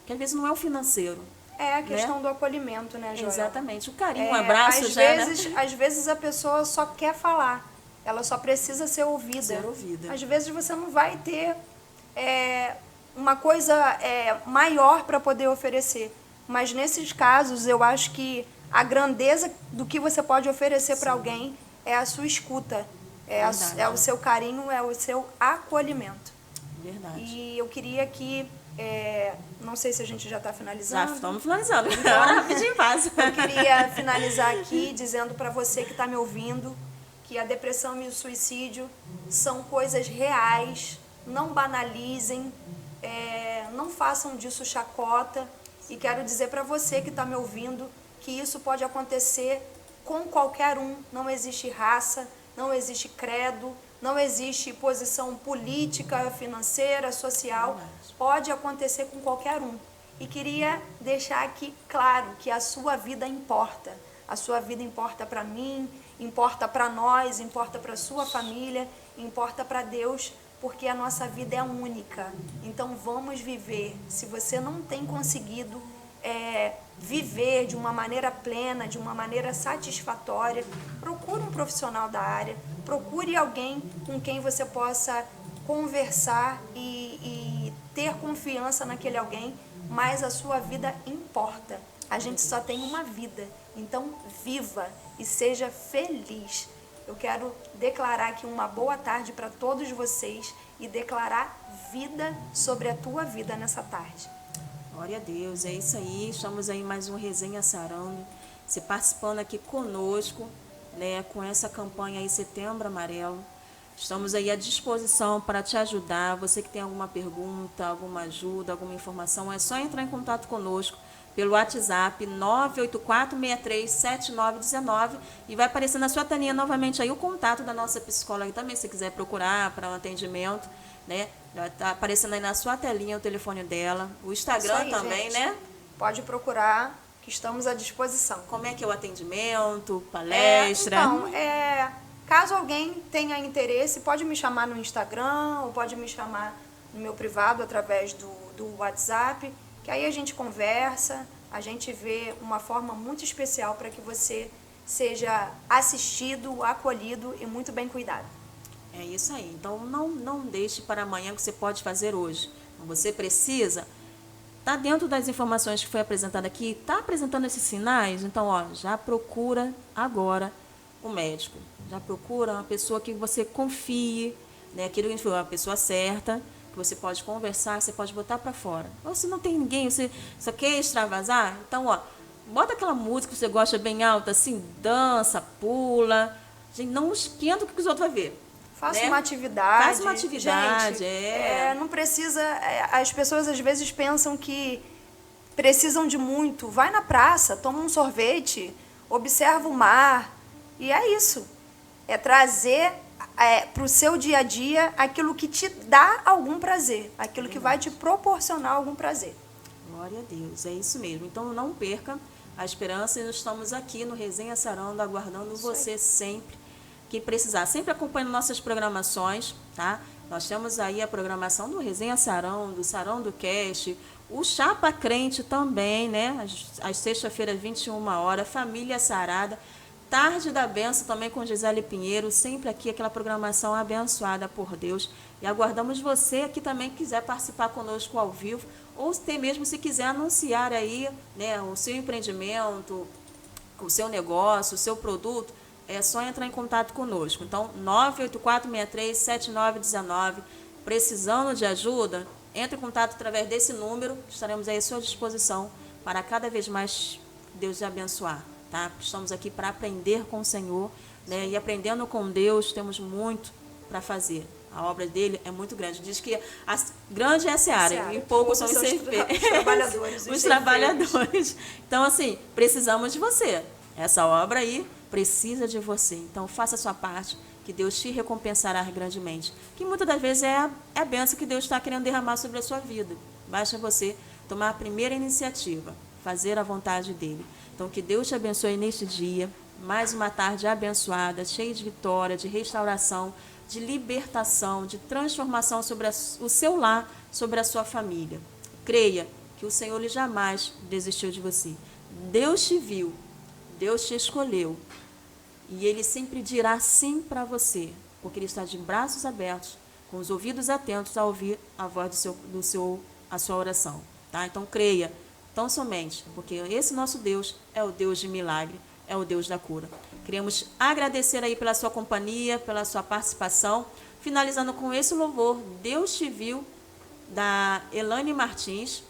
Que às vezes não é o financeiro. É a questão do acolhimento, né, Joel? Exatamente. O carinho, um abraço já, Às vezes a pessoa só quer falar. Ela só precisa ser ouvida. Ser ouvida. Às vezes você não vai ter uma coisa maior para poder oferecer. Mas nesses casos, eu acho que a grandeza do que você pode oferecer para alguém é a sua escuta. É o seu carinho, é o seu acolhimento. Verdade. E eu queria que... não sei se a gente já está finalizando. Já estamos finalizando. Agora rapidinho passa. Eu queria finalizar aqui dizendo para você que está me ouvindo que a depressão e o suicídio são coisas reais. Não banalizem, não façam disso chacota. E quero dizer para você que está me ouvindo que isso pode acontecer com qualquer um. Não existe raça, não existe credo, não existe posição política, financeira, social. Pode acontecer com qualquer um. E queria deixar aqui claro que a sua vida importa. A sua vida importa para mim, importa para nós, importa para a sua família, importa para Deus, porque a nossa vida é única. Então vamos viver. Se você não tem conseguido viver de uma maneira plena, de uma maneira satisfatória, procure um profissional da área, procure alguém com quem você possa conversar e ter confiança naquele alguém, mas a sua vida importa. A gente só tem uma vida, então viva e seja feliz. Eu quero declarar aqui uma boa tarde para todos vocês e declarar vida sobre a tua vida nessa tarde. Glória a Deus, é isso aí. Estamos aí em mais um Resenha Sarando. Você participando aqui conosco, né, com essa campanha aí Setembro Amarelo. Estamos aí à disposição para te ajudar. Você que tem alguma pergunta, alguma ajuda, alguma informação, é só entrar em contato conosco pelo WhatsApp 984637919 e vai aparecer na sua telinha novamente aí o contato da nossa psicóloga também, se quiser procurar para um atendimento, né? Está aparecendo aí na sua telinha o telefone dela, o Instagram aí, também, gente. né? Pode procurar, que estamos à disposição. Como é que é o atendimento, palestra? Caso alguém tenha interesse, pode me chamar no Instagram ou pode me chamar no meu privado através do WhatsApp, que aí a gente conversa, a gente vê uma forma muito especial para que você seja assistido, acolhido e muito bem cuidado. É isso aí. Então, não deixe para amanhã o que você pode fazer hoje. Você precisa, tá dentro das informações que foi apresentada aqui, tá apresentando esses sinais, então, já procura agora o médico. Já procura uma pessoa que você confie, né? Aquilo que foi uma pessoa certa, que você pode conversar, você pode botar para fora. Ou se não tem ninguém, você só quer extravasar, então, bota aquela música que você gosta bem alta, assim, dança, pula. Gente, não esquenta o que os outros vão ver. Faça né? uma atividade. Faça uma atividade, Gente, não precisa... as pessoas às vezes pensam que precisam de muito. Vai na praça, toma um sorvete, observa o mar. E é isso. É trazer para o seu dia a dia aquilo que te dá algum prazer. Aquilo que vai te proporcionar algum prazer. Glória a Deus, é isso mesmo. Então não perca a esperança e nós estamos aqui no Resenha Sarando, aguardando você sempre que precisar. Sempre acompanhando nossas programações, tá? Nós temos aí a programação do Resenha Sarão, do Sarão do Cast, o Chapa Crente também, né? Às sexta-feiras, 21h, Família Sarada, Tarde da Benção também com Gisele Pinheiro, sempre aqui aquela programação abençoada por Deus. E aguardamos você aqui também que quiser participar conosco ao vivo, ou até mesmo se quiser anunciar aí, né, o seu empreendimento, o seu negócio, o seu produto, é só entrar em contato conosco. Então, 984637919, precisando de ajuda, entre em contato através desse número, estaremos aí à sua disposição para cada vez mais Deus te abençoar. Tá? Estamos aqui para aprender com o Senhor, né? E aprendendo com Deus, temos muito para fazer. A obra dele é muito grande. Diz que grande é a seara, e poucos são os trabalhadores. Os trabalhadores. Então, assim, precisamos de você. Essa obra aí precisa de você. Então, faça a sua parte, que Deus te recompensará grandemente. Que muitas das vezes é a bênção que Deus está querendo derramar sobre a sua vida. Basta você tomar a primeira iniciativa, fazer a vontade dele. Então, que Deus te abençoe neste dia. Mais uma tarde abençoada, cheia de vitória, de restauração, de libertação, de transformação sobre o seu lar, sobre a sua família. Creia que o Senhor ele jamais desistiu de você. Deus te viu, Deus te escolheu. E Ele sempre dirá sim para você, porque Ele está de braços abertos, com os ouvidos atentos a ouvir a voz a sua oração. Tá? Então, creia. Tão somente, porque esse nosso Deus é o Deus de milagre, é o Deus da cura. Queremos agradecer aí pela sua companhia, pela sua participação, finalizando com esse louvor, Deus te viu, da Elane Martins,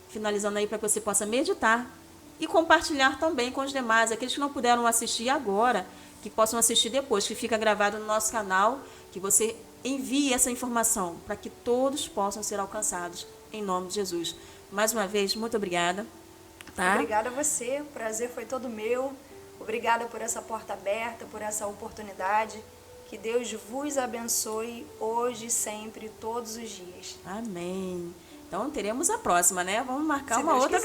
finalizando aí para que você possa meditar e compartilhar também com os demais, aqueles que não puderam assistir agora, que possam assistir depois, que fica gravado no nosso canal, que você envie essa informação para que todos possam ser alcançados, em nome de Jesus. Mais uma vez, muito obrigada. Tá? Obrigada a você, o prazer foi todo meu. Obrigada por essa porta aberta, por essa oportunidade. Que Deus vos abençoe hoje, sempre, todos os dias. Amém. Então, teremos a próxima, né? Vamos marcar Se uma Deus outra,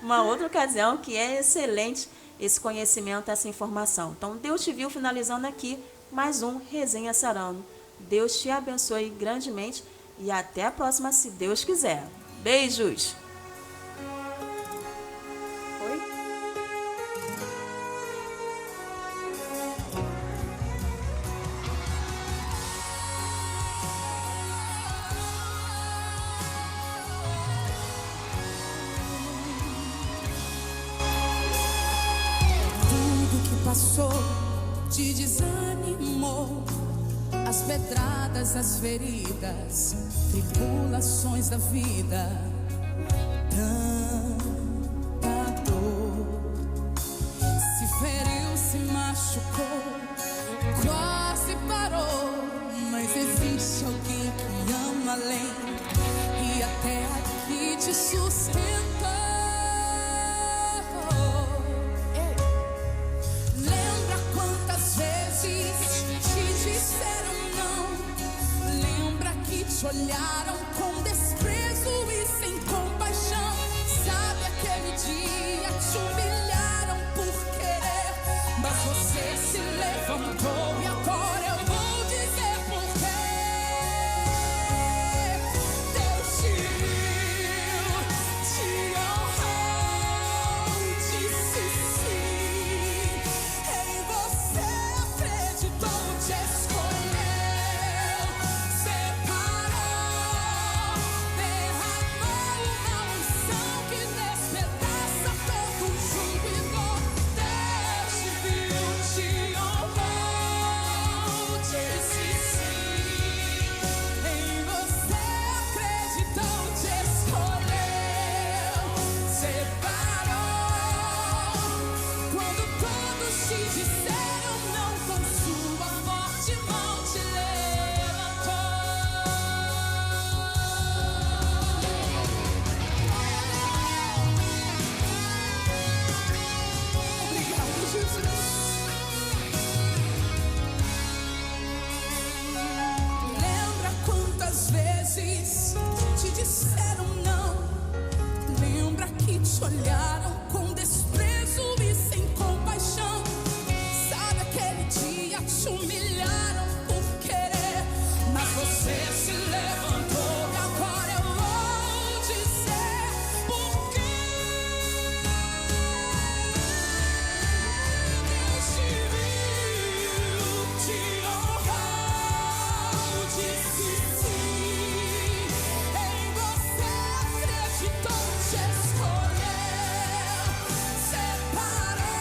uma outra ocasião, que é excelente esse conhecimento, essa informação. Então, Deus te viu finalizando aqui mais um Resenha Sarando. Deus te abençoe grandemente e até a próxima, se Deus quiser. Beijos! Tudo que passou te desanimou. As pedradas, as feridas, tribulações da vida, tanta dor. Se feriu, se machucou, quase parou. Mas existe alguém que ama além e até aqui te sustenta. Lembra quantas vezes te disseram não? Lembra que te olharam com desprezo e sem separou. Quando todos te disseram não, com sua forte mão te levantou. Obrigado, Jesus. Lembra quantas vezes te disseram não? Lembra que te olharam com desprezo e sem compaixão? Sabe aquele dia te humilharam por querer, mas você se levantou e agora eu vou dizer por quê. Deus te viu, te honrou, disse sim. Em você acreditou, te escolheu, separou,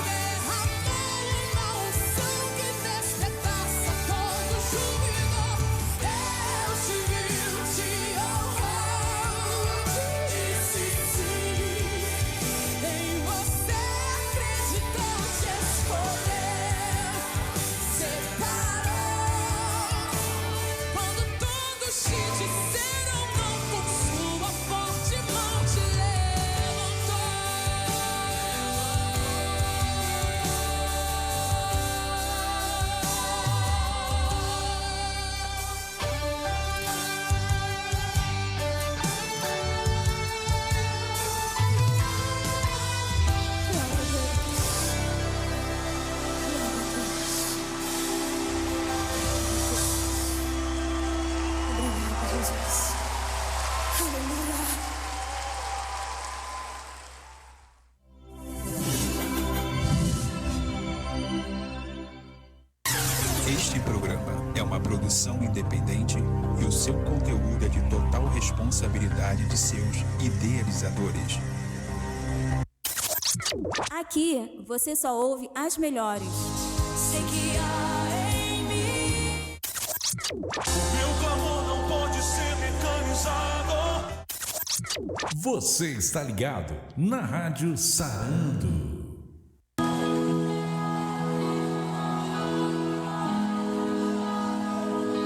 derramou uma unção que despedaça todo juízo. Deus te viu, te honrou, disse sim. Em você acreditou, te escolheu, separou. Quando todos te disseram não, com sua forte mão te levantou. Obrigada, Jesus. Aleluia. Este programa é uma produção independente e o seu conteúdo é de total responsabilidade de seus idealizadores. Aqui você só ouve as melhores. Sei que há em mim Meu clamor não pode ser mecanizado. Você está ligado na Rádio Sarando.